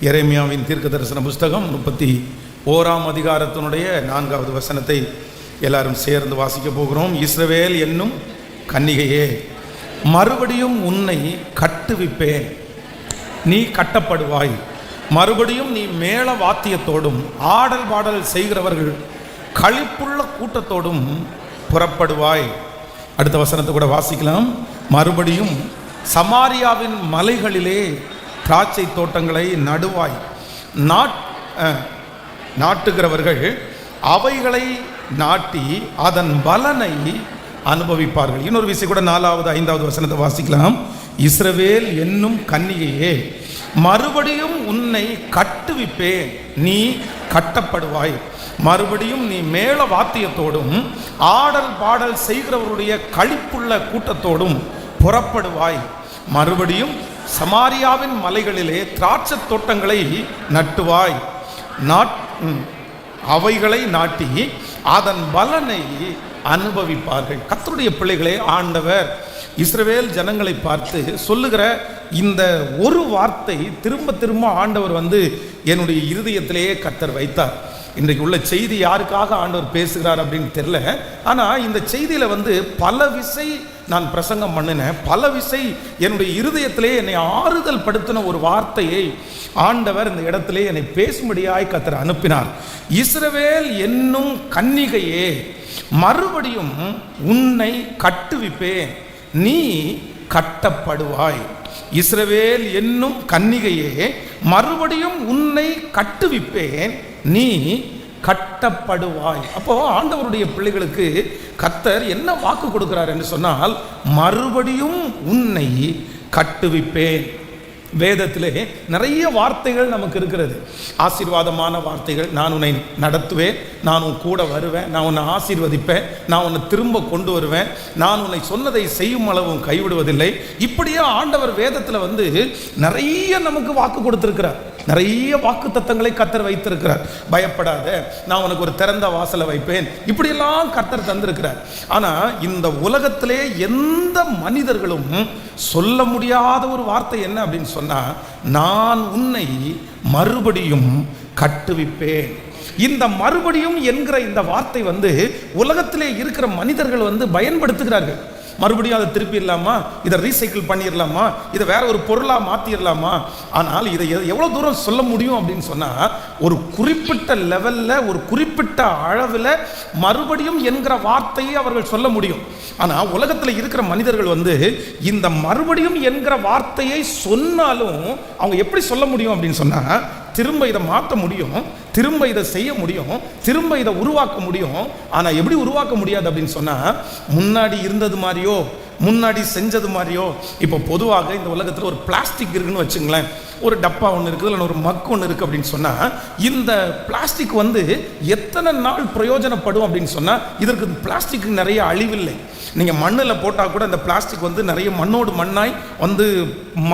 எரேமியாவின் தீர்க்க தரிசன புஸ்தகம் 31ஆம் அதிகாரத்தினுடைய 4வது வசனத்தை எல்லாரும் சேர்ந்து வாசிக்க போகிறோம். இஸ்ரவேல் என்னும் கன்னிகையே, மறுபடியும் உன்னை கட்டுவிப்பேன், நீ கட்டப்படுவாய். மறுபடியும் நீ மேள வாத்தியத்தோடும் ஆடல் பாடல் செய்கிறவர்கள் களிப்புள்ள கூட்டத்தோடும் புறப்படுவாய். அடுத்த வசனத்தை கூட வாசிக்கலாம். மறுபடியும் சமாரியாவின் மலைகளிலே திராட்சை தோட்டங்களை நடுவாய். நாட்டுகிறவர்கள் அவைகளை நாட்டி அதன் பலனை அனுபவிப்பார்கள். இன்னொரு விஷயம் கூட 4வது 5வது வசனத்தை வாசிக்கலாம். இஸ்ரவேல் என்னும் கன்னிகையே, மறுபடியும் உன்னை கட்டுவிப்பேன், நீ கட்டப்படுவாய். மறுபடியும் நீ மேள வாத்தியத்தோடும் ஆடல் பாடல் செய்கிறவருடைய களிப்புள்ள கூட்டத்தோடும் புறப்படுவாய். மறுபடியும் சமாரியாவின் மலைகளிலே திராட்சை தோட்டங்களை நட்டுவாய். அவைகளை நாட்டி அதன் பலனை அனுபவிப்பார்கள். கர்த்தருடைய பிள்ளைகளே, ஆண்டவர் இஸ்ரவேல் ஜனங்களை பார்த்து சொல்லுகிற இந்த ஒரு வார்த்தை திரும்ப திரும்ப ஆண்டவர் என்னுடைய இருதயத்திலேயே கர்த்தர் வைத்தார். இன்றைக்கு உள்ள செய்தி யாருக்காக ஆண்டவர் பேசுகிறார் அப்படின்னு தெரியல. ஆனால் இந்த செய்தியில் பல விசை நான் பிரசங்கம் பண்ணினேன். பல விசை என்னுடைய இருதயத்திலே என்னை ஆறுதல் படுத்தின ஒரு வார்த்தையை ஆண்டவர் இந்த இடத்திலே என்னை பேசும்படியாய் கர்த்தர் அனுப்பினார். இஸ்ரவேல் என்னும் கன்னிகையே, மறுபடியும் உன்னை கட்டுவிப்பேன், நீ கட்டப்படுவாய். இஸ்ரவேல் என்னும் கன்னிகையே, மறுபடியும் உன்னை கட்டுவிப்பேன், நீ கட்டப்படுவாய். அப்போ ஆண்டவருடைய பிள்ளைகளுக்கு கர்த்தர் என்ன வாக்கு கொடுக்கிறார் என்று சொன்னால், மறுபடியும் உன்னை கட்டுவிப்பேன். வேதத்திலே நிறைய வார்த்தைகள் நமக்கு இருக்கிறது, ஆசீர்வாதமான வார்த்தைகள். நான் உன்னை நடத்துவேன், நான் உன் கூட வருவேன், நான் உன்னை ஆசீர்வதிப்பேன், நான் உன்னை திரும்ப கொண்டு வருவேன், நான் உன்னை சொன்னதை செய்யும் அளவும் கைவிடுவதில்லை. இப்படியே ஆண்டவர் வேதத்தில் நிறைய நமக்கு வாக்கு கொடுத்திருக்கிறார். நிறைய வாக்கு தத்தங்களை கர்த்தர் வைத்திருக்கிறார். பயப்படாத, நான் உனக்கு ஒரு திறந்த வாசலை வைப்பேன், இப்படியெல்லாம் கர்த்தர் தந்திருக்கிறார். ஆனால் இந்த உலகத்திலே எந்த மனிதர்களும் சொல்ல முடியாத ஒரு வார்த்தை என்ன அப்படின்னு சொன்னால், நான் உன்னை மறுபடியும் கட்டுவிப்பேன். இந்த மறுபடியும் என்கிற இந்த வார்த்தை உலகத்திலே இருக்கிற மனிதர்கள் பயன்படுத்துகிறார்கள். மறுபடியும் அதை திருப்பிடலாமா, இதை ரீசைக்கிள் பண்ணிடலாமா, இதை வேற ஒரு பொருளாக மாற்றிடலாமா. ஆனால் இதை எவ்வளோ தூரம் சொல்ல முடியும் அப்படின்னு சொன்னால், ஒரு குறிப்பிட்ட லெவலில், ஒரு குறிப்பிட்ட அளவில் மறுபடியும் என்கிற வார்த்தையை அவர்கள் சொல்ல முடியும். ஆனால் உலகத்தில் இருக்கிற மனிதர்கள் இந்த மறுபடியும் என்கிற வார்த்தையை சொன்னாலும் அவங்க எப்படி சொல்ல முடியும் அப்படின்னு சொன்னால், திரும்ப இதை மாற்ற முடியும், திரும்ப இதை செய்ய முடியும், திரும்ப இதை உருவாக்க முடியும். ஆனால் எப்படி உருவாக்க முடியாது அப்படின்னு சொன்னால், முன்னாடி இருந்தது மாதிரியோ, முன்னாடி செஞ்சது மாதிரியோ. இப்போ பொதுவாக இந்த உலகத்தில் ஒரு பிளாஸ்டிக் இருக்குன்னு வச்சுங்களேன், ஒரு டப்பா ஒன்று இருக்குது, இல்லை ஒரு மக்கு ஒன்று இருக்குது அப்படின்னு சொன்னால், இந்த பிளாஸ்டிக் எத்தனை நாள் பிரயோஜனப்படும் அப்படின்னு சொன்னால், இதற்கு பிளாஸ்டிக்கு நிறைய அழிவில்லை. நீங்கள் மண்ணில் போட்டால் கூட இந்த பிளாஸ்டிக் நிறைய மண்ணோடு மண்ணாய்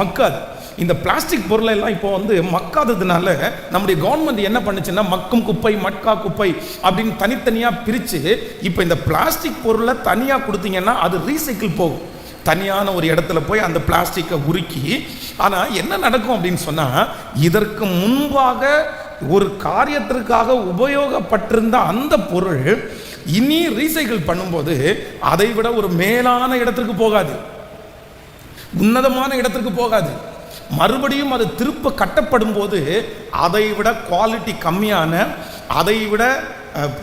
மக்காது. இந்த பிளாஸ்டிக் பொருளை எல்லாம் இப்போ மக்காததுனால நம்முடைய கவர்மெண்ட் என்ன பண்ணுச்சுன்னா, மக்கும் குப்பை மட்கா குப்பை அப்படின்னு தனித்தனியாக பிரித்து, இப்போ இந்த பிளாஸ்டிக் பொருளை தனியாக கொடுத்தீங்கன்னா அது ரீசைக்கிள் போகும், தனியான ஒரு இடத்துல போய் அந்த பிளாஸ்டிக்கை உருக்கி. ஆனால் என்ன நடக்கும் அப்படின்னு சொன்னால், இதற்கு முன்பாக ஒரு காரியத்திற்காக உபயோகப்பட்டிருந்த அந்த பொருள் இனி ரீசைக்கிள் பண்ணும்போது அதை விட ஒரு மேலான இடத்திற்கு போகாது, உன்னதமான இடத்திற்கு போகாது. மறுபடியும் அது திருப்ப கட்டப்படும் போது அதை விட குவாலிட்டி கம்மியான, அதை விட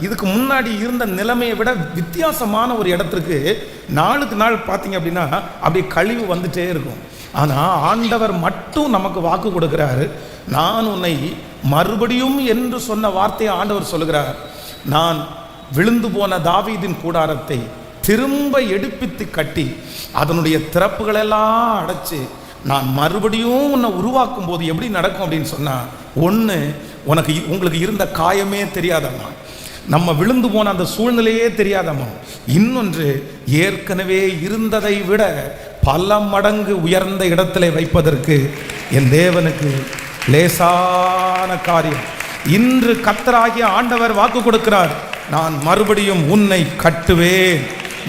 இதுக்கு முன்னாடி இருந்த நிலைமையை விட வித்தியாசமான ஒரு இடத்திற்கு நாளுக்கு நாள் பார்த்தீங்க அப்படின்னா அப்படியே கழிவு வந்துட்டே இருக்கும். ஆனால் ஆண்டவர் மட்டும் நமக்கு வாக்கு கொடுக்கிறாரு. நான் உன்னை மறுபடியும் என்று சொன்ன வார்த்தையை ஆண்டவர் சொல்லுகிறார். நான் விழுந்து போன தாவீதின் கூடாரத்தை திரும்ப எடுப்பித்து கட்டி அதனுடைய திறப்புகளெல்லாம் அடைச்சு நான் மறுபடியும் உன்னை உருவாக்கும் போது எப்படி நடக்கும் அப்படின்னு சொன்னால், ஒன்று, உங்களுக்கு இருந்த காயமே தெரியாதம்மா, நம்ம விழுந்து போன அந்த சூழ்நிலையே தெரியாதம்மா. இன்னொன்று, ஏற்கனவே இருந்ததை விட பல மடங்கு உயர்ந்த இடத்துல வைப்பதற்கு என் தேவனுக்கு லேசான காரியம். இன்று கர்த்தராகிய ஆண்டவர் வாக்கு கொடுக்கிறார், நான் மறுபடியும் உன்னை கட்டுவேன்,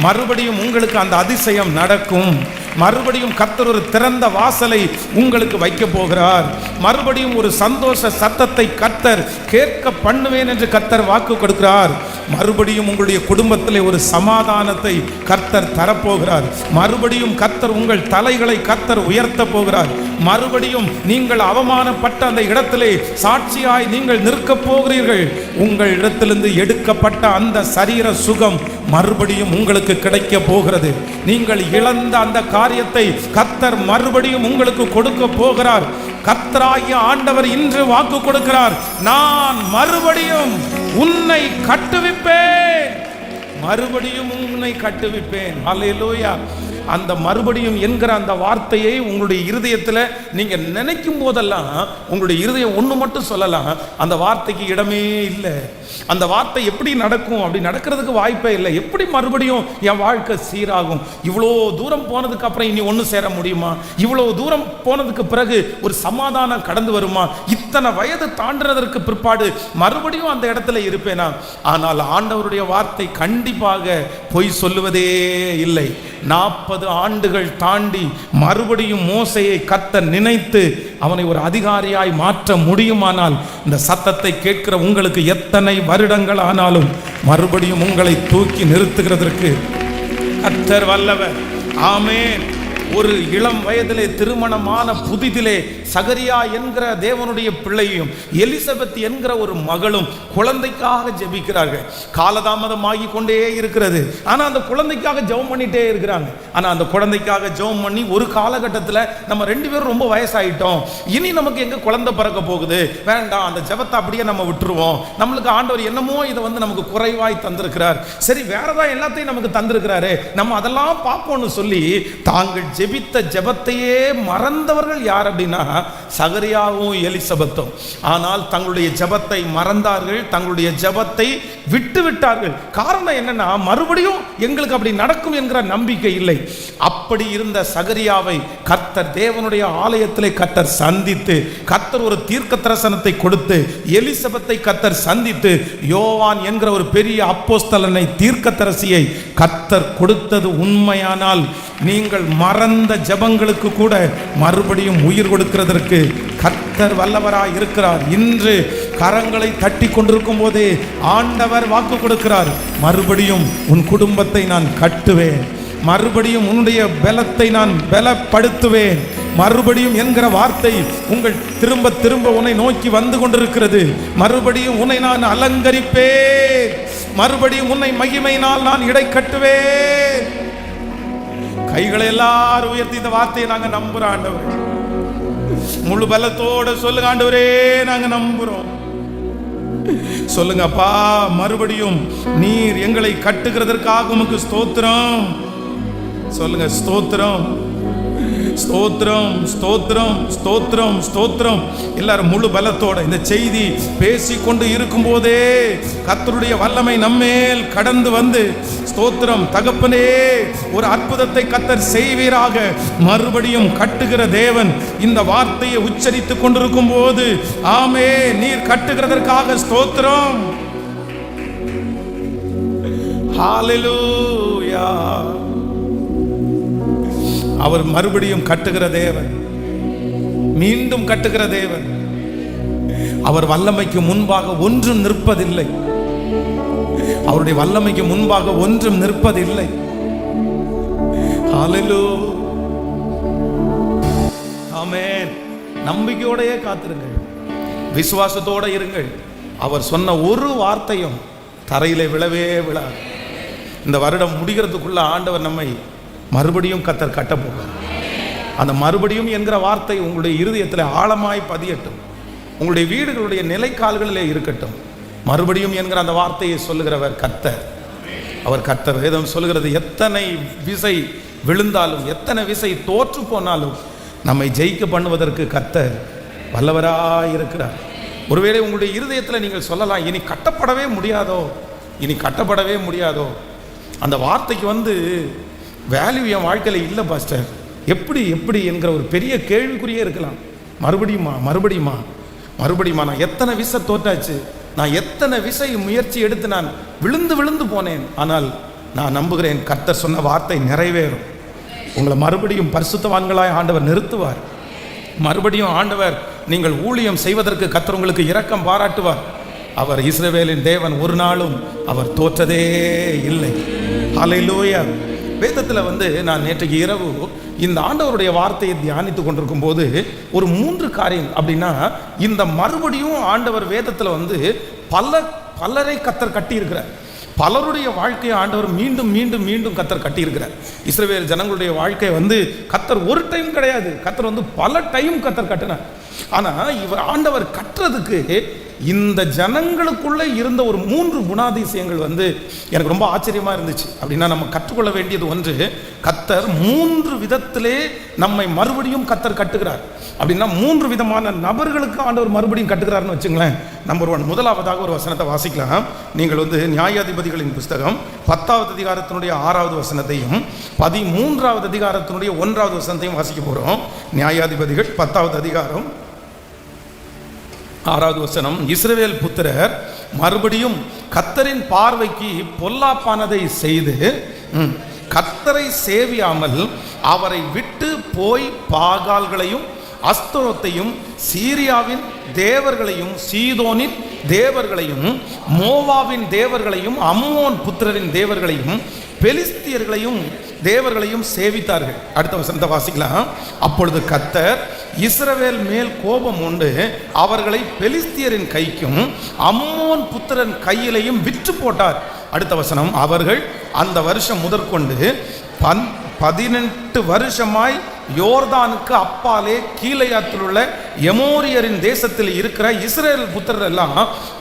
மறுபடியும் உங்களுக்கு அந்த அதிசயம் நடக்கும். மறுபடியும் கர்த்தர் ஒரு திறந்த வாசலை உங்களுக்கு வைக்க போகிறார். மறுபடியும் ஒரு சந்தோஷ சத்தத்தை கர்த்தர் கேட்க பண்ணுவேன் என்று கர்த்தர் வாக்கு கொடுக்கிறார். மறுபடியும் உங்களுடைய குடும்பத்திலே ஒரு சமாதானத்தை கர்த்தர் தரப்போகிறார். மறுபடியும் கர்த்தர் உங்கள் தலைகளை கர்த்தர் உயர்த்த போகிறார். மறுபடியும் நீங்கள் அவமானப்பட்ட அந்த இடத்திலே சாட்சியாய் நீங்கள் நிற்க போகிறீர்கள். உங்கள் இடத்திலிருந்து எடுக்கப்பட்ட அந்த சரீர சுகம் மறுபடியும் உங்களுக்கு கிடைக்க போகிறது. நீங்கள் இழந்த அந்த காரியத்தை கர்த்தர் மறுபடியும் உங்களுக்கு கொடுக்க போகிறார். கர்த்தராகிய ஆண்டவர் இன்று வாக்கு கொடுக்கிறார், நான் மறுபடியும் உன்னை கட்டுவிப்பேன், மறுபடியும் உன்னை கட்டுவிப்பேன். அல்லேலூயா. அந்த மறுபடியும் என்கிற அந்த வார்த்தையை உங்களுடைய இருதயத்தில் நீங்க நினைக்கும் போதெல்லாம் உங்களுடைய இருதயம் ஒன்று மட்டும் சொல்லலாம், அந்த வார்த்தைக்கு இடமே இல்லை. அந்த வார்த்தை எப்படி நடக்கும்? அப்படி நடக்கிறதுக்கு வாய்ப்பே இல்லை. எப்படி மறுபடியும் என் வாழ்க்கை சீராகும்? இவ்வளோ தூரம் போனதுக்கு அப்புறம் இனி ஒன்று சேர முடியுமா? இவ்வளோ தூரம் போனதுக்கு பிறகு ஒரு சமாதானம் கடந்து வருமா? இத்தனை வயது தாண்டினதற்கு பிற்பாடு மறுபடியும் அந்த இடத்துல இருப்பேனா? ஆனால் ஆண்டவருடைய வார்த்தை கண்டிப்பாக பொய் சொல்லுவதே இல்லை. 40 ஆண்டுகள் தாண்டி மறுபடியும் மோசேயை கர்த்தர் நினைத்து அவனை ஒரு அதிகாரியாய் மாற்ற முடியுமானால், இந்த சத்தத்தை கேட்கிற உங்களுக்கு எத்தனை வருடங்கள் ஆனாலும் மறுபடியும் உங்களை தூக்கி நிறுத்துகிறதற்கு கர்த்தர் வல்லவர். ஆமென். ஒரு இளம் வயதிலே திருமணமான புதிதிலே சகரியா என்கிற தேவனுடைய பிள்ளையும் எலிசபெத் என்கிற ஒரு மகளும் குழந்தைக்காக ஜெபிக்கிறார்கள். காலதாமதமாகி கொண்டே இருக்கிறது. ஆனால் அந்த குழந்தைக்காக ஜெபம் பண்ணிட்டே இருக்கிறாங்க. ஆனால் அந்த குழந்தைக்காக ஜெபம் பண்ணி ஒரு காலகட்டத்தில் நம்ம 2 பேரும் ரொம்ப வயசாயிட்டோம், இனி நமக்கு எங்க குழந்தை பிறக்க போகுது, வேண்டாம், அந்த ஜெபத்தை அப்படியே நம்ம விட்டுருவோம், நம்மளுக்கு ஆண்டவர் என்னமோ இதை நமக்கு குறைவாய் தந்திருக்கிறார், சரி வேறதான் எல்லாத்தையும் நமக்கு தந்திருக்கிறாரு, நம்ம அதெல்லாம் பார்ப்போம்னு சொல்லி தாங்கள் ஜெபித்த ஜெபத்தையே மறந்தவர்கள் யார் அப்படின்னா சகரியாவும் எலிசபெத்தும். ஆனால் தங்களுடைய ஜெபத்தை மறந்தார்கள், தங்களுடைய ஜெபத்தை விட்டு விட்டார்கள். காரணம் என்னன்னா, மறுபடியும் எங்களுக்கு அப்படி நடக்கும் என்கிற நம்பிக்கை இல்லை. அப்படி இருந்த சகரியாவை கர்த்தர் தேவனுடைய ஆலயத்திலே கர்த்தர் சந்தித்து, கர்த்தர் ஒரு தீர்க்க தரிசனத்தை கொடுத்து, எலிசபெத்தை கர்த்தர் சந்தித்து, யோவான் என்கிற ஒரு பெரிய அப்போஸ்தலனை தீர்க்கதரிசியை கர்த்தர் கொடுத்தது உண்மையானால், நீங்கள் மறந்த ஜெபங்களுக்கு கூட மறுபடியும் உயிர் கொடுக்கிறதற்கு கர்த்தர் வல்லவராய் இருக்கிறார். இன்று கரங்களை தட்டி கொண்டிருக்கும் போதே ஆண்டவர் வாக்கு கொடுக்கிறார், மறுபடியும் உன் குடும்பத்தை நான் கட்டுவேன், மறுபடியும் உன்னுடைய பலத்தை நான் பலப்படுத்துவேன், மறுபடியும் என்கிற வார்த்தை உங்கள் திரும்ப திரும்ப உன்னை நோக்கி வந்து கொண்டிருக்கிறது. மறுபடியும் உன்னை நான் அலங்கரிப்பேன், மறுபடியும் உன்னை மகிமையினால் நான் இடை கட்டுவேன். கைகளை எல்லாரும் உயர்த்தி இந்த வார்த்தையை நாங்க நம்புறோம். ஆண்டவர் முழு பலத்தோட சொல்லுங்க, ஆண்டவரே நாங்க நம்புறோம். சொல்லுங்க அப்பா, மறுபடியும் நீர் எங்களை கட்டுகிறதற்காக உமக்கு ஸ்தோத்திரம். சொல்லுங்க, ஸ்தோத்திரம், ஸ்தோத்திரம், ஸ்தோத்திரம், ஸ்தோத்திரம், ஸ்தோத்திரம். எல்லாரும் முழு பலத்தோட இந்த செய்தி பேசிக்கொண்டு இருக்கும் போதே கர்த்தருடைய வல்லமை நம்மேல் கடந்து வந்து, ஸ்தோத்திரம் தகப்பனே, ஒரு அற்புதத்தை கர்த்தர் செய்வீராக. மறுபடியும் கட்டுகிற தேவன் இந்த வார்த்தையை உச்சரித்துக் கொண்டிருக்கும் போது, ஆமே, நீர் கட்டுகிறதற்காக ஸ்தோத்திரம். ஹalleluya. அவர் மறுபடியும் கட்டுகிற தேவன், மீண்டும் கட்டுகிற தேவன். அவர் வல்லமைக்கு முன்பாக ஒன்றும் நிற்பதில்லை. அவருடைய வல்லமைக்கு முன்பாக ஒன்றும் நிற்பதில்லை. ஹalleluya. ஆமென். நம்பிக்கையோடயே காத்திருங்கள், விசுவாசத்தோட இருங்கள். அவர் சொன்ன ஒரு வார்த்தையும் தரையிலே விழவே விழாது. இந்த வருடம் முடிகிறதுக்குள்ள ஆண்டவர் நம்மை மறுபடியும் கர்த்தர் கட்ட போகிறார். அந்த மறுபடியும் என்கிற வார்த்தை உங்களுடைய இருதயத்தில் ஆழமாய் பதியட்டும், உங்களுடைய வீடுகளுடைய நிலைக்கால்களிலே இருக்கட்டும். மறுபடியும் என்கிற அந்த வார்த்தையை சொல்லுகிறவர் கர்த்தர். அவர் கர்த்தர். வேதம் சொல்லுகிறது, எத்தனை விசை விழுந்தாலும், எத்தனை விசை தோற்று போனாலும் நம்மை ஜெயிக்க பண்ணுவதற்கு கர்த்தர் வல்லவராய் இருக்கிறார். ஒருவேளை உங்களுடைய இருதயத்தில் நீங்கள் சொல்லலாம், இனி கட்டப்படவே முடியாதோ, இனி கட்டப்படவே முடியாதோ. அந்த வார்த்தைக்கு வேல்யூ என் வாழ்க்கையில் இல்லை பாஸ்டர், எப்படி எப்படி என்கிற ஒரு பெரிய கேள்விக்குறியே இருக்கலாம். மறுபடியுமா, மறுபடியுமா, மறுபடியுமா, நான் எத்தனை விசை தோற்றாச்சு, நான் எத்தனை விசை முயற்சி எடுத்து நான் விழுந்து விழுந்து போனேன். ஆனால் நான் நம்புகிறேன், கர்த்தர் சொன்ன வார்த்தை நிறைவேறும். உங்களை மறுபடியும் பரிசுத்தவான்களாய் ஆண்டவர் நிறுத்துவார். மறுபடியும் ஆண்டவர் நீங்கள் ஊழியம் செய்வதற்கு கர்த்தர் உங்களுக்கு இரக்கம் பாராட்டுவார். அவர் இஸ்ரவேலின் தேவன், ஒரு நாளும் அவர் தோற்றதே இல்லை. ஹல்லேலூயா. வேதத்தில் நான் நேற்றைக்கு இரவு இந்த ஆண்டவருடைய வார்த்தையை தியானித்து கொண்டிருக்கும் போது ஒரு 3 காரியம் அப்படின்னா, இந்த மறுபடியும் ஆண்டவர் வேதத்தில் பலரை கர்த்தர் கட்டியிருக்கிறார். பலருடைய வாழ்க்கையை ஆண்டவர் மீண்டும் மீண்டும் மீண்டும் கர்த்தர் கட்டியிருக்கிறார். இஸ்ரவேல் ஜனங்களுடைய வாழ்க்கை கர்த்தர் ஒரு டைம் கிடையாது, கர்த்தர் பல டைம் கர்த்தர் கட்டினார். ஆனால் இவர் ஆண்டவர் கட்டுறதுக்கு இந்த ஜனங்களுக்குள்ளே இருந்த ஒரு 3 குணாதிசயங்கள் எனக்கு ரொம்ப ஆச்சரியமாக இருந்துச்சு. அப்படின்னா நம்ம கற்றுக்கொள்ள வேண்டியது ஒன்று, கர்த்தர் 3 விதத்திலே நம்மை மறுபடியும் கர்த்தர் கட்டுகிறார். அப்படின்னா 3 விதமான நபர்களுக்கு ஆண்டவர் மறுபடியும் கட்டுகிறார்னு வச்சுங்களேன். நம்பர் 1, முதலாவதாக ஒரு வசனத்தை வாசிக்கலாம். நீங்கள் நியாயாதிபதிகளின் புஸ்தகம் 10வது அதிகாரத்தினுடைய 6வது வசனத்தையும் 13வது அதிகாரத்தினுடைய 1வது வசனத்தையும் வாசிக்க போகிறோம். நியாயாதிபதிகள் 10வது அதிகாரம் 6வது வசனம். இஸ்ரவேல் புத்திரர் மறுபடியும் கர்த்தரின் பார்வைக்கு பொல்லாப்பானதை செய்து கர்த்தரை சேவியாமல் அவரை விட்டு போய் பாகால்களையும் அஸ்தரோத்தையும் சீரியாவின் தேவர்களையும் சீதோனின் தேவர்களையும் மோவாவின் தேவர்களையும் அம்மோன் புத்திரரின் தேவர்களையும் பெலிஸ்தியர்களையும் தேவர்களையும் சேவித்தார்கள். அடுத்த வசனத்தை வாசிக்கலாம். அப்பொழுது கர்த்தர் இஸ்ரவேல் மேல் கோபம் உண்டு அவர்களை பெலிஸ்தியரின் கைக்கும் அம்மோன் புத்திரன் கையிலையும் விற்று போட்டார். அடுத்த வசனம். அவர்கள் அந்த வருஷம் முதற்கொண்டு 18 வருஷமாய் யோர்தானுக்கு அப்பாலே கீலேயாத்தில் உள்ள எமோரியரின் தேசத்தில் இருக்கிற இஸ்ரவேல் புத்திரர் எல்லாம்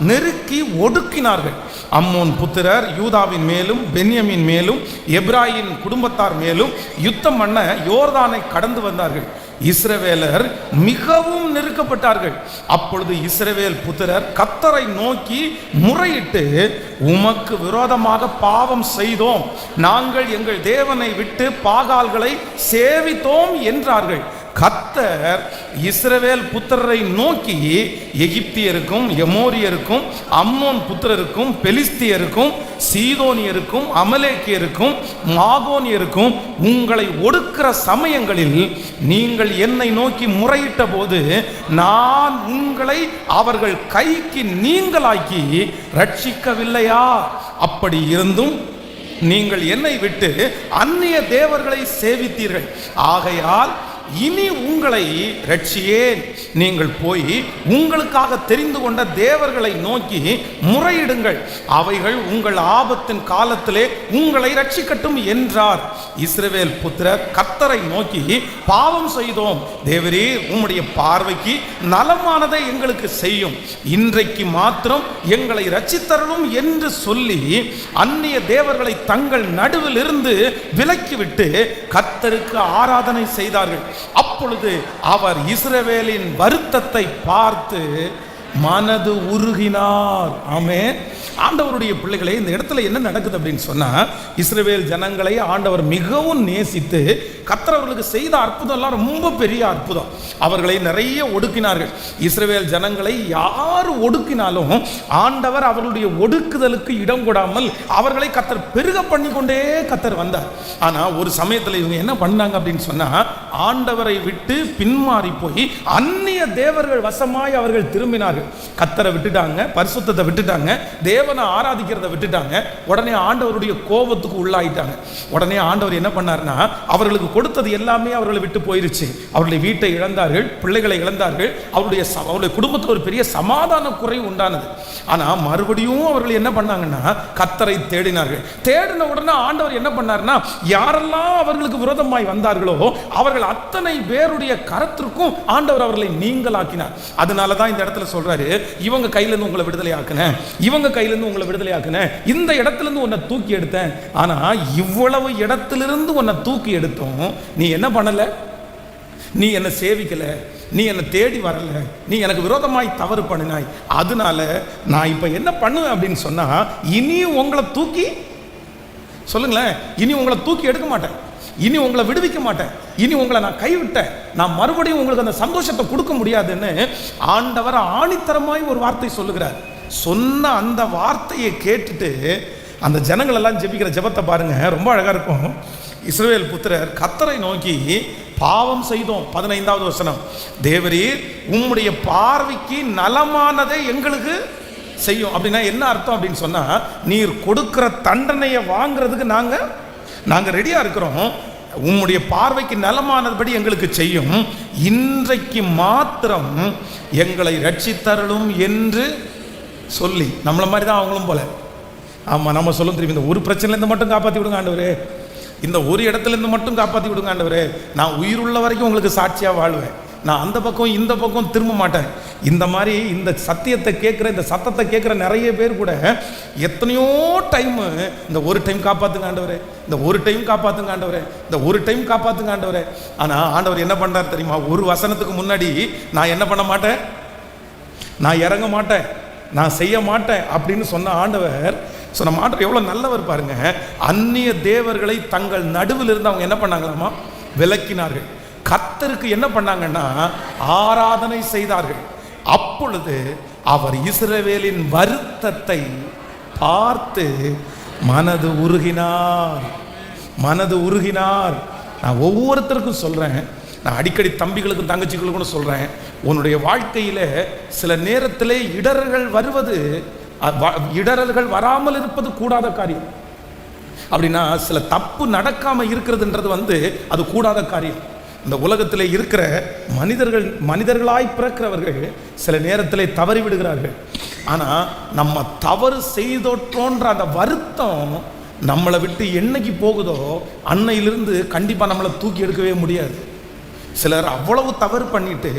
நெருக்கி ஒடுக்கினார்கள். அம்மோன் புத்திரர் யூதாவின் மேலும் பென்யமின் மேலும் எப்ராயின் குடும்பத்தார் மேலும் யுத்தம் பண்ண யோர்தானை கடந்து வந்தார்கள். இஸ்ரவேலர் மிகவும் நெருக்கப்பட்டார்கள். அப்பொழுது இஸ்ரவேல் புத்திரர் கர்த்தரை நோக்கி முறையிட்டு, உமக்கு விரோதமாக பாவம் செய்தோம், நாங்கள் எங்கள் தேவனை விட்டு பாகால்களை சேவித்தோம் என்றார்கள். கர்த்தர் இஸ்ரவேல் புத்திரரை நோக்கி, எகிப்தியருக்கும் எமோரியருக்கும் அம்மோன் புத்திரருக்கும் பெலிஸ்தியருக்கும் சீதோனியருக்கும் அமலேக்கியருக்கும் மாகோனியருக்கும் உங்களை ஒடுக்கிற சமயங்களில் நீங்கள் என்னை நோக்கி முறையிட்ட போது நான் உங்களை அவர்கள் கைக்கு நீங்களாக்கி ரட்சிக்கவில்லையா? அப்படி இருந்தும் நீங்கள் என்னை விட்டு அந்நிய தேவர்களை சேவித்தீர்கள். ஆகையால் இனி உங்களை ரட்சியேன். நீங்கள் போய் உங்களுக்காக தெரிந்து கொண்ட தேவர்களை நோக்கி முறையிடுங்கள், அவைகள் உங்கள் ஆபத்தின் காலத்திலே உங்களை ரட்சிக்கட்டும் என்றார். இஸ்ரவேல் புத்திரர் கர்த்தரை நோக்கி, பாவம் செய்தோம், தேவரே உம்முடைய பார்வைக்கு நலமானதை எங்களுக்கு செய்யும், இன்றைக்கு மாத்திரம் எங்களை ரட்சித்தரலும் என்று சொல்லி அந்நிய தேவர்களை தங்கள் நடுவில் இருந்து விலக்கிவிட்டு கர்த்தருக்கு ஆராதனை செய்தார்கள். அப்பொழுது அவர் இஸ்ரவேலின் வருத்தத்தை பார்த்து மனது உருகினார். ஆமென். ஆண்டவருடைய பிள்ளைகளே, இந்த இடத்துல என்ன நடக்குது அப்படின்னு சொன்னா, இஸ்ரவேல் ஜனங்களை ஆண்டவர் மிகவும் நேசித்து கர்த்தர் அவர்களுக்கு செய்த அற்புதம் எல்லாம் ரொம்ப பெரிய அற்புதம். அவர்களை நிறைய ஒடுக்கினார்கள். இஸ்ரவேல் ஜனங்களை யார் ஒடுக்கினாலும் ஆண்டவர் அவர்களுடைய ஒடுக்குதலுக்கு இடம் கொடாமல் அவர்களை கர்த்தர் பெருக பண்ணி கொண்டே கர்த்தர் வந்தார். ஆனா ஒரு சமயத்தில் இவங்க என்ன பண்ணாங்க அப்படின்னு சொன்னா, ஆண்டவரை விட்டு பின்மாறி போய் அந்நிய தேவர்கள் வசமாய் அவர்கள் திரும்பினார்கள். கர்த்தரை விட்டுட்டாங்க, பரிசுத்தத்தை விட்டுட்டாங்க, தேவனை ஆராதிக்கிறத விட்டுட்டாங்க. உடனே ஆண்டவருடைய கோபத்துக்கு உள்ளாயிட்டாங்க. உடனே ஆண்டவர் என்ன பண்ணார்னா, அவர்களுக்கு கொடுத்தது எல்லாமே அவர்களை விட்டு போயிருச்சு. அவருடைய வீட்டை இழந்தார்கள், பிள்ளைகளை இழந்தார்கள், அவருடைய குடும்பத்தில் ஒரு பெரிய சமாதான குறை உண்டானது. ஆனா மறுபடியும் அவர்கள் என்ன பண்ணாங்கன்னா, கர்த்தரை தேடினார்கள். தேடின உடனே ஆண்டவர் என்ன பண்ணார்னா, யாரெல்லாம் அவர்களுக்கு விரோதமாய் வந்தார்களோ அவர்கள் அத்தனை பேருடைய கரத்திற்கும் ஆண்டவர் அவர்களை நீங்களாக்கினார். அதனாலதான் இந்த இடத்துல சொல்றாரு, இவங்க கையிலிருந்து உங்களை விடுதலை ஆக்குனேன், இவங்க கையிலிருந்து உங்களை விடுதலை ஆக்குனேன், இந்த இடத்திலிருந்து உன்னை தூக்கி எடுத்தேன். ஆனா இவ்வளவு இடத்திலிருந்து உன்னை தூக்கி எடுத்தோம், நீ என்ன பண்ணல? நீ என்ன சேவிக்கல, நீ என்ன தேடி வரல, நீ எனக்கு விரோதமாய் தவறு பண்ணினாய். அதனால நான் இப்ப என்ன பண்ணுவேன் அப்படின்னு சொன்னா, இனி உங்களை தூக்கி சொல்லுங்களேன், இனி உங்களை தூக்கி எடுக்க மாட்டேன், இனி உங்களை விடுவிக்க மாட்டேன், இனி உங்களை நான் கைவிட்டேன், நான் மறுபடியும் உங்களுக்கு அந்த சந்தோஷத்தை கொடுக்க முடியாதுன்னு ஆண்டவர் ஆணித்தரமாய் ஒரு வார்த்தை சொல்லுகிறார். சொன்ன அந்த வார்த்தையை கேட்டுட்டு அந்த ஜனங்கள் எல்லாம் ஜெபிக்கிற ஜெபத்தை பாருங்க, ரொம்ப அழகா இருக்கும். இஸ்ரவேல் புத்திரர் கர்த்தரை நோக்கி பாவம் செய்தோம். 15வது வசனம், தேவரீர் உம்முடைய பார்வைக்கு நலமானதை எங்களுக்கு செய்யும். அப்படின்னா என்ன அர்த்தம் அப்படின்னு சொன்னா, நீர் கொடுக்கிற தண்டனையை வாங்குறதுக்கு நாங்க ரெடியா இருக்கிறோம். உம்முடைய பார்வைக்கு நலமானபடி எங்களுக்கு செய்யும். இன்றைக்கு மாத்திரம் எங்களை ரட்சித்தருளும் என்று சொல்லி, நம்மள மாதிரி தான் அவங்களும் போல. ஆமாம், நம்ம சொல்லும் தெரியும், இந்த ஒரு பிரச்சனையிலேருந்து மட்டும் காப்பாற்றி விடுங்க ஆண்டவரே, இந்த ஒரு இடத்துலேருந்து மட்டும் காப்பாற்றி விடுங்க ஆண்டவரே, நான் உயிருள்ள வரைக்கும் உங்களுக்கு சாட்சியாக வாழ்வேன், நான் அந்த பக்கம் இந்த பக்கம் திரும்ப மாட்டேன். இந்த மாதிரி இந்த சத்தியத்தை கேட்குற, இந்த சத்தத்தை கேட்குற நிறைய பேர் கூட எத்தனையோ டைமு இந்த ஒரு டைம் காப்பாற்றுங்க ஆண்டவரே, இந்த ஒரு டைம் காப்பாற்றுங்க ஆண்டவரே, இந்த ஒரு டைம் காப்பாற்றுங்க ஆண்டவரே. ஆனால் ஆண்டவர் என்ன பண்ணுறாரு தெரியுமா? ஒரு வசனத்துக்கு முன்னாடி நான் என்ன பண்ண மாட்டேன், நான் இறங்க மாட்டேன், நான் செய்ய மாட்டேன் அப்படின்னு சொன்ன ஆண்டவர் நம்ம ஆண்டவர் எவ்வளோ நல்லவர் பாருங்க. அந்நிய தேவர்களை தங்கள் நடுவில் இருந்து அவங்க என்ன பண்ணாங்களாமா? விலக்கினார்கள். கர்த்தருக்கு என்ன பண்ணாங்கன்னா ஆராதனை செய்தார்கள். அப்பொழுது அவர் இஸ்ரவேலின் வருத்தத்தை பார்த்து மனது உருகினார். நான் ஒவ்வொருத்தருக்கும் சொல்றேன், நான் அடிக்கடி தம்பிகளுக்கும் தங்கச்சிகளுக்கும் சொல்றேன், உன்னுடைய வாழ்க்கையில சில நேரத்திலே இடர்கள் வருவது, இடர்கள் வராமல் இருப்பது கூடாத காரியம். அப்படின்னா சில தப்பு நடக்காம இருக்கிறதுன்றது அது கூடாத காரியம். இந்த உலகத்தில் இருக்கிற மனிதர்களாய் பிறக்கிறவர்கள் சில நேரத்தில் தவறி விடுகிறார்கள். ஆனால் நம்ம தவறு செய்தோற்றோன்ற அந்த வருத்தம் நம்மளை விட்டு என்னைக்கு போகுதோ அன்னையிலிருந்து கண்டிப்பாக நம்மளை தூக்கி எடுக்கவே முடியாது. சிலர் அவ்வளவு தவறு பண்ணிட்டு,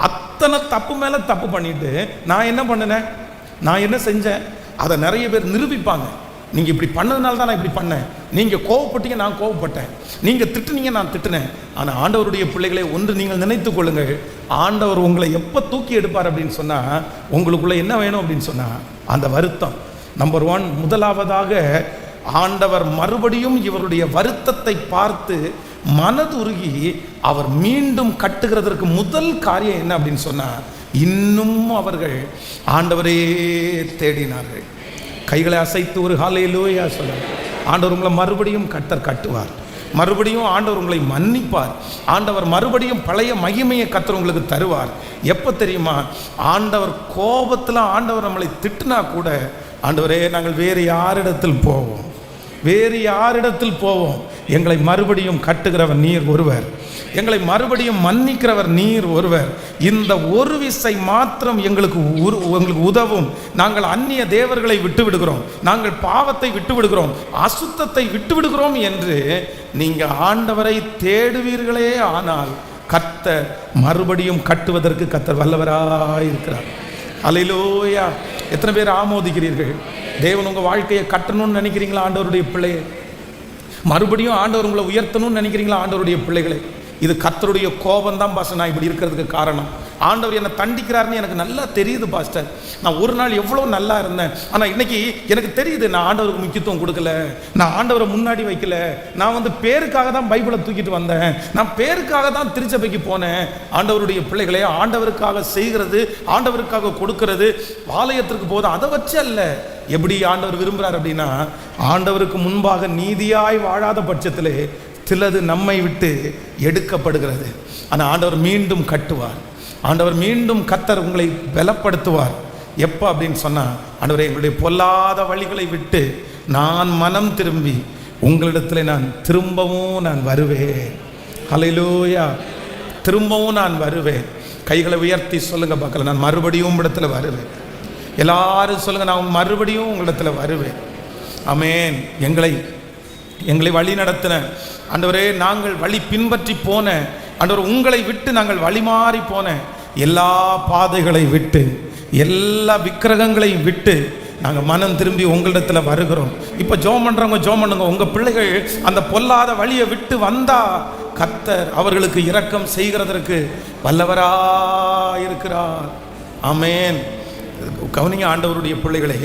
அத்தனை தப்பு மேலே தப்பு பண்ணிட்டு, நான் என்ன பண்ணினேன், நான் என்ன செஞ்சேன், அதை நிறைய பேர் நிரூபிப்பாங்க. நீங்கள் இப்படி பண்ணதுனால தான் நான் இப்படி பண்ணேன், நீங்கள் கோவப்பட்டீங்க, நான் கோவப்பட்டேன், நீங்கள் திட்டுனீங்க, நான் திட்டுனேன். ஆனால் ஆண்டவருடைய பிள்ளைகளை ஒன்று நீங்கள் நினைத்து கொள்ளுங்கள், ஆண்டவர் உங்களை எப்போ தூக்கி எடுப்பார் அப்படின்னு சொன்னால், உங்களுக்குள்ள என்ன வேணும் அப்படின்னு சொன்னால் அந்த வருத்தம். நம்பர் 1, முதலாவதாக ஆண்டவர் மறுபடியும் இவருடைய வருத்தத்தை பார்த்து மனதுருகி அவர் மீண்டும் கட்டுகிறதற்கு முதல் காரியம் என்ன அப்படின்னு சொன்னார், இன்னும் அவர்கள் ஆண்டவரே தேடினார்கள். கைகளை அசைத்து ஒரு ஹல்லேலூயா சொல்லுங்க. ஆண்டவர் உங்களை மறுபடியும் கட்டுவார், மறுபடியும் ஆண்டவர் உங்களை மன்னிப்பார், ஆண்டவர் மறுபடியும் பழைய மகிமையை கர்த்தர் உங்களுக்கு தருவார். எப்போ தெரியுமா? ஆண்டவர் கோபத்தில் ஆண்டவர் நம்மளை திட்டினா கூட, ஆண்டவரே நாங்கள் வேறு யாரிடத்தில் போவோம், எங்களை மறுபடியும் கட்டுகிறவர் நீர் ஒருவர், எங்களை மறுபடியும் மன்னிக்கிறவர் நீர் ஒருவர். இந்த ஒரு விசை மாத்திரம் எங்களுக்கு உதவும். நாங்கள் அந்நிய தேவர்களை விட்டு விடுகிறோம், நாங்கள் பாவத்தை விட்டு விடுகிறோம், அசுத்தத்தை விட்டு விடுகிறோம் என்று நீங்க ஆண்டவரை தேடுவீர்களே, ஆனால் கர்த்தர் மறுபடியும் கட்டுவதற்கு கர்த்தர் வல்லவராயிருக்கிறார். அல்லேலூயா. எத்தனை பேர் ஆமோதிக்கிறீர்கள்? தேவன் உங்க வாழ்க்கையை கட்டணும்னு நினைக்கிறீங்களா? ஆண்டவருடைய பிள்ளையை மறுபடியும் ஆண்டவர் உங்களை உயர்த்தணும்னு நினைக்கிறீங்களா? ஆண்டவருடைய பிள்ளைகளை, இது கர்த்தருடைய கோபம் தான் பாஸ்டர் நான் இப்படி இருக்கிறதுக்கு காரணம். ஆண்டவர் என்னை தண்டிக்கிறாருன்னு எனக்கு நல்லா தெரியுது பாஸ்டர். நான் ஒரு நாள் எவ்வளோ நல்லா இருந்தேன், ஆனால் இன்னைக்கு எனக்கு தெரியுது நான் ஆண்டவருக்கு முக்கியத்துவம் கொடுக்கல, நான் ஆண்டவரை முன்னாடி வைக்கல, நான் பேருக்காக தான் பைபிளை தூக்கிட்டு வந்தேன், நான் பேருக்காக தான் திருச்சபைக்கு போனேன். ஆண்டவருடைய பிள்ளைகளே, ஆண்டவருக்காக செய்கிறது, ஆண்டவருக்காக கொடுக்கிறது, ஆலயத்திற்கு போது அதை வச்சு அல்ல. எப்படி ஆண்டவர் விரும்புகிறார் அப்படின்னா, ஆண்டவருக்கு முன்பாக நீதியாய் வாழாத பட்சத்திலே சிலது நம்மை விட்டு எடுக்கப்படுகிறது. ஆனால் ஆண்டவர் மீண்டும் கட்டுவார், ஆண்டவர் மீண்டும் கர்த்தர் உங்களை பலப்படுத்துவார். எப்போ அப்படின்னு சொன்னால், ஆண்டவரே எங்களுடைய பொல்லாத வழிகளை விட்டு நான் மனம் திரும்பி உங்களிடத்தில் நான் திரும்பவும் வருவேன். ஹல்லேலூயா. திரும்பவும் நான் வருவேன். கைகளை உயர்த்தி சொல்லுங்க பார்க்கலாம், நான் மறுபடியும் உங்களிடத்தில் வருவேன். எல்லாரும் சொல்லுங்க, நான் மறுபடியும் உங்களிடத்தில் வருவேன். ஆமென். எங்களை வழி நடத்தின ஆண்டவரே, நாங்கள் வழி பின்பற்றி போன ஆண்டவர், உங்களை விட்டு நாங்கள் வழி மாறி போன எல்லா பாதைகளை விட்டு, எல்லா விக்கிரகங்களையும் விட்டு நாங்கள் மனம் திரும்பி உங்களிடத்தில் வருகிறோம். இப்போ ஜெபம் பண்ணுறவங்க ஜெபம் பண்ணுங்க. உங்கள் பிள்ளைகள் அந்த பொல்லாத வழியை விட்டு வந்தா கர்த்தர் அவர்களுக்கு இரக்கம் செய்கிறதற்கு வல்லவராயிருக்கிறார். ஆமென். கவனிங்க, ஆண்டவருடைய பிள்ளைகளே,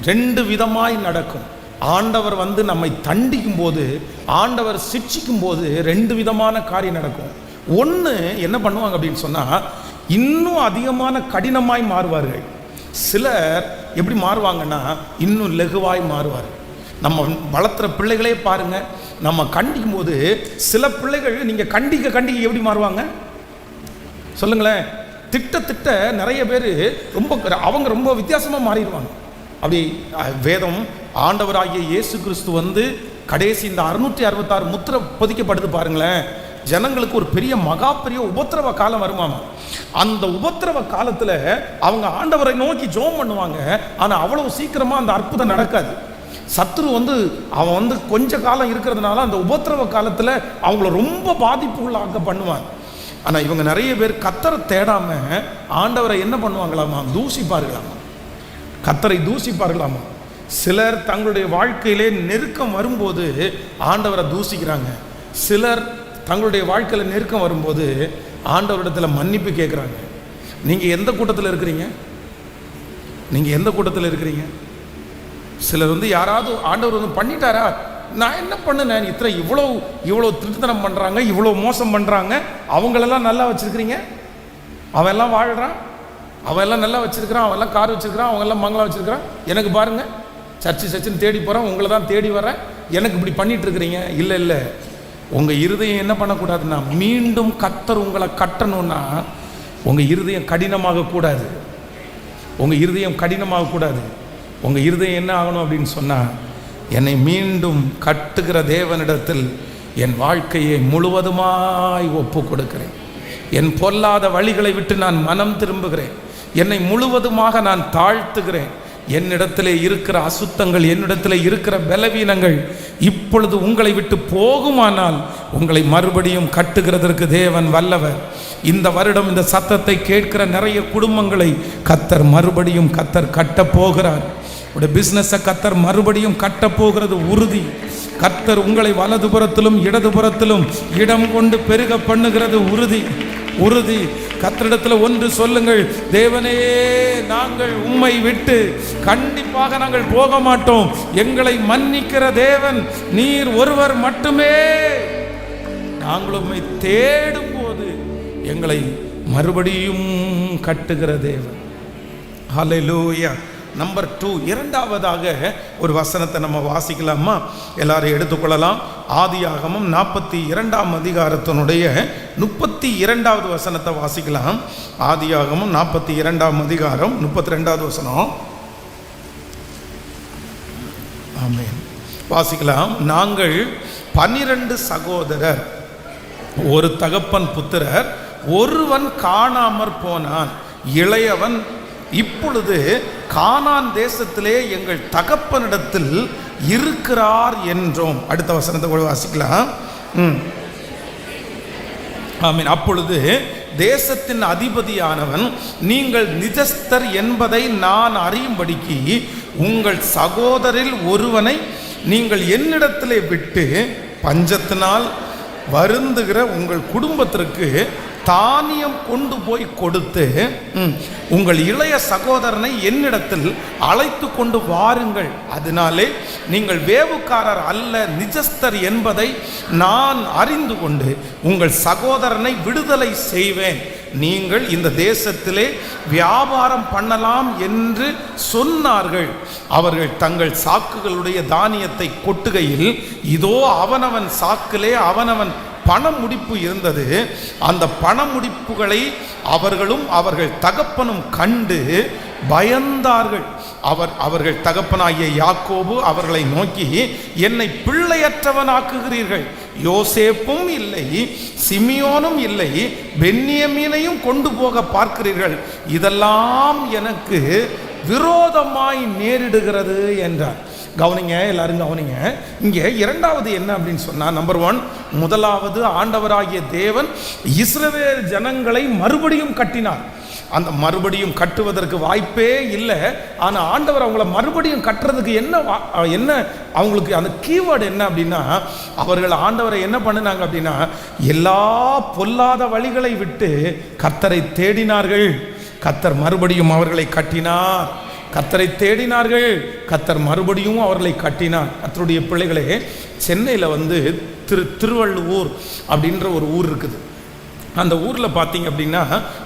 2 விதமாய் நடக்கும். ஆண்டவர் நம்மை தண்டிக்கும் போது, ஆண்டவர் சிட்சிக்கும் போது 2 விதமான காரியம் நடக்கும். ஒன்று என்ன பண்ணுவாங்க அப்படின்னு சொன்னால், இன்னும் அதிகமான கடினமாய் மாறுவார்கள். சிலர் எப்படி மாறுவாங்கன்னா, இன்னும் லெகுவாய் மாறுவார். நம்ம வளர்த்துற பிள்ளைகளே பாருங்க, நம்ம கண்டிக்கும் போது சில பிள்ளைகள் நீங்கள் கண்டிக்க எப்படி மாறுவாங்க சொல்லுங்களேன். திட்ட நிறைய பேர் அவங்க ரொம்ப வித்தியாசமாக மாறிடுவாங்க. அப்படி வேதம் ஆண்டவராகிய இயேசு கிறிஸ்து வந்து கடைசி இந்த 666 முத்திரை பொதிக்கப்படுது பாருங்களேன். ஜனங்களுக்கு ஒரு பெரிய பெரிய உபத்திரவ காலம் வருமாமா. அந்த உபத்திரவ காலத்தில் அவங்க ஆண்டவரை நோக்கி ஜெபம் பண்ணுவாங்க. ஆனால் அவ்வளவு சீக்கிரமாக அந்த அற்புதம் நடக்காது. சத்துரு அவன் கொஞ்ச காலம் இருக்கிறதுனால அந்த உபத்திரவ காலத்தில் அவங்கள ரொம்ப பாதிப்புள்ளாக்க பண்ணுவாங்க. ஆனால் இவங்க நிறைய பேர் கர்த்தரை தேடாம ஆண்டவரை என்ன பண்ணுவாங்களாமா, தூசிப்பார்களாமா, கர்த்தரை தூசிப்பார்களாமா. சிலர் தங்களுடைய வாழ்க்கையிலே நெருக்கம் வரும்போது ஆண்டவரை தூசிக்கிறாங்க. சிலர் தங்களுடைய வாழ்க்கையில் நெருக்கம் வரும்போது ஆண்டவரிடத்தில் மன்னிப்பு கேட்குறாங்க. நீங்கள் எந்த கூட்டத்தில் இருக்கிறீங்க? நீங்கள் எந்த கூட்டத்தில் இருக்கிறீங்க? சிலர் யாராவது ஆண்டவர் பண்ணிட்டாரா, நான் என்ன பண்ணினேன், இவ்வளோ திருத்தனம் பண்ணுறாங்க, இவ்வளோ மோசம் பண்ணுறாங்க, அவங்களெல்லாம் நல்லா வச்சுருக்கிறீங்க, அவன் எல்லாம் வாழ்கிறான், அவன் எல்லாம் நல்லா வச்சுருக்கிறான், அவன் எல்லாம் கார் வச்சுருக்கிறான், அவங்க எல்லாம் மங்களம் வச்சுருக்கிறான், எனக்கு பாருங்கள் சர்ச்சுன்னு தேடி போகிறேன், உங்களை தான் தேடி வரேன், எனக்கு இப்படி பண்ணிட்டு இருக்கிறீங்க. இல்லை, உங்கள் இருதயம் என்ன பண்ணக்கூடாதுன்னா, மீண்டும் கர்த்தர் உங்களை கட்டணும்னா உங்கள் இருதயம் கடினமாகக்கூடாது. உங்கள் இருதயம் கடினமாகக்கூடாது. உங்கள் இருதயம் என்ன ஆகணும் அப்படின்னு சொன்னால், என்னை மீண்டும் கட்டுகிற தேவனிடத்தில் என் வாழ்க்கையை முழுவதுமாய் ஒப்பு கொடுக்கிறேன், என் பொல்லாத வழிகளை விட்டு நான் மனம் திரும்புகிறேன், என்னை முழுவதுமாக நான் தாழ்த்துகிறேன், என்னிடத்திலே இருக்கிற அசுத்தங்கள், என்னிடத்திலே இருக்கிற பலவீனங்கள் இப்பொழுது உங்களை விட்டு போகுமானால் உங்களை மறுபடியும் கட்டுகிறதற்கு தேவன் வல்லவர். இந்த வருடம் இந்த சத்தத்தை கேட்கிற நிறைய குடும்பங்களை கர்த்தர் மறுபடியும் கட்டப் போகிறார். உடைய பிஸ்னஸை கர்த்தர் மறுபடியும் கட்டப் போகிறது உறுதி. கர்த்தர் உங்களை வலதுபுறத்திலும் இடதுபுறத்திலும் இடம் கொண்டு பெருக பண்ணுகிறது உறுதி. கர்த்தரிடத்தில் ஒன்று சொல்லுங்கள், தேவனே, நாங்கள் உம்மை விட்டு கண்டிப்பாக நாங்கள் போக மாட்டோம், எங்களை மன்னிக்கிற தேவன் நீர் ஒருவர் மட்டுமே. நாங்கள் உம்மை தேடும் போது எங்களை மறுபடியும் கட்டுகிற தேவன். ஹல்லேலூயா. நம்பர் 2, இரண்டாவதாக ஒரு வசனத்தை நம்ம வாசிக்கலாமா? எல்லாரும் எடுத்துக்கொள்ளலாம். ஆதியாகமம் 42ஆம் அதிகாரத்தினுடைய 32வது வசனத்தை வாசிக்கலாம். ஆதியாகமம் 42ஆம் அதிகாரம் 32வது வசனம். ஆமென். வாசிக்கலாம். நாங்கள் 12 சகோதரர், ஒரு தகப்பன் புத்திரர், ஒருவன் காணாமற் போனான், இளையவன் இப்பொழுது கானான் தேசத்திலே எங்கள் தகப்பனிடத்தில் இருக்கிறார் என்றோம். அடுத்த வசனத்தை கூட வாசிக்கலாம். ஆமீன். அப்பொழுது தேசத்தின் அதிபதியானவன், நீங்கள் நிஜஸ்தர் என்பதை நான் அறியும்படிக்கு உங்கள் சகோதரில் ஒருவனை நீங்கள் என்னிடத்திலே விட்டு பஞ்சத்தினால் வருந்துகிற உங்கள் குடும்பத்திற்கு தானியம் கொண்டு போய் கொடுத்து உங்கள் இளைய சகோதரனை என்னிடத்தில் அழைத்து கொண்டு வாருங்கள், அதனாலே நீங்கள் வேவுக்காரர் அல்ல, நிஜஸ்தர் என்பதை நான் அறிந்து கொண்டு உங்கள் சகோதரனை விடுதலை செய்வேன். நீங்கள் இந்த தேசத்திலே வியாபாரம் பண்ணலாம் என்று சொன்னார்கள். அவர்கள் தங்கள் சாக்குகளுடைய தானியத்தை கொட்டுகையில் இதோ அவனவன் சாக்கிலே அவனவன் பண முடிப்பு இருந்தது. அந்த பண முடிப்புகளை அவர்களும் அவர்கள் தகப்பனும் கண்டு பயந்தார்கள். அவர்கள் தகப்பனாகிய யாக்கோபு அவர்களை நோக்கி, என்னை பிள்ளையற்றவனாக்குகிறீர்கள், யோசேப்பும் இல்லை, சிமியோனும் இல்லை, பென்யமீனையும் கொண்டு போக பார்க்கிறீர்கள், இதெல்லாம் எனக்கு விரோதமாய் நேரிடுகிறது என்றார். கவனிங்க, எல்லாரும் கவனிங்க. இங்கே இரண்டாவது என்ன அப்படின்னு சொன்னால், நம்பர் 1, முதலாவது ஆண்டவராகிய தேவன் இஸ்ரவேல் ஜனங்களை மறுபடியும் கட்டினார். அந்த மறுபடியும் கட்டுவதற்கு வாய்ப்பே இல்லை. ஆனால் ஆண்டவர் அவங்கள மறுபடியும் கட்டுறதுக்கு என்ன அவங்களுக்கு அந்த கீவேர்டு என்ன அப்படின்னா, அவர்கள் ஆண்டவரை என்ன பண்ணினாங்க அப்படின்னா, எல்லா பொல்லாத வழிகளை விட்டு கர்த்தரை தேடினார்கள். கர்த்தர் மறுபடியும் அவர்களை கட்டினார். கர்த்தரை தேடினார்கள், கர்த்தர் மறுபடியும் அவர்களை கட்டினார். கர்த்தருடைய பிள்ளைகளே, சென்னையில் திருவள்ளுவூர் அப்படின்ற ஒரு ஊர் இருக்குது. அந்த ஊரில் பார்த்தீங்க அப்படின்னா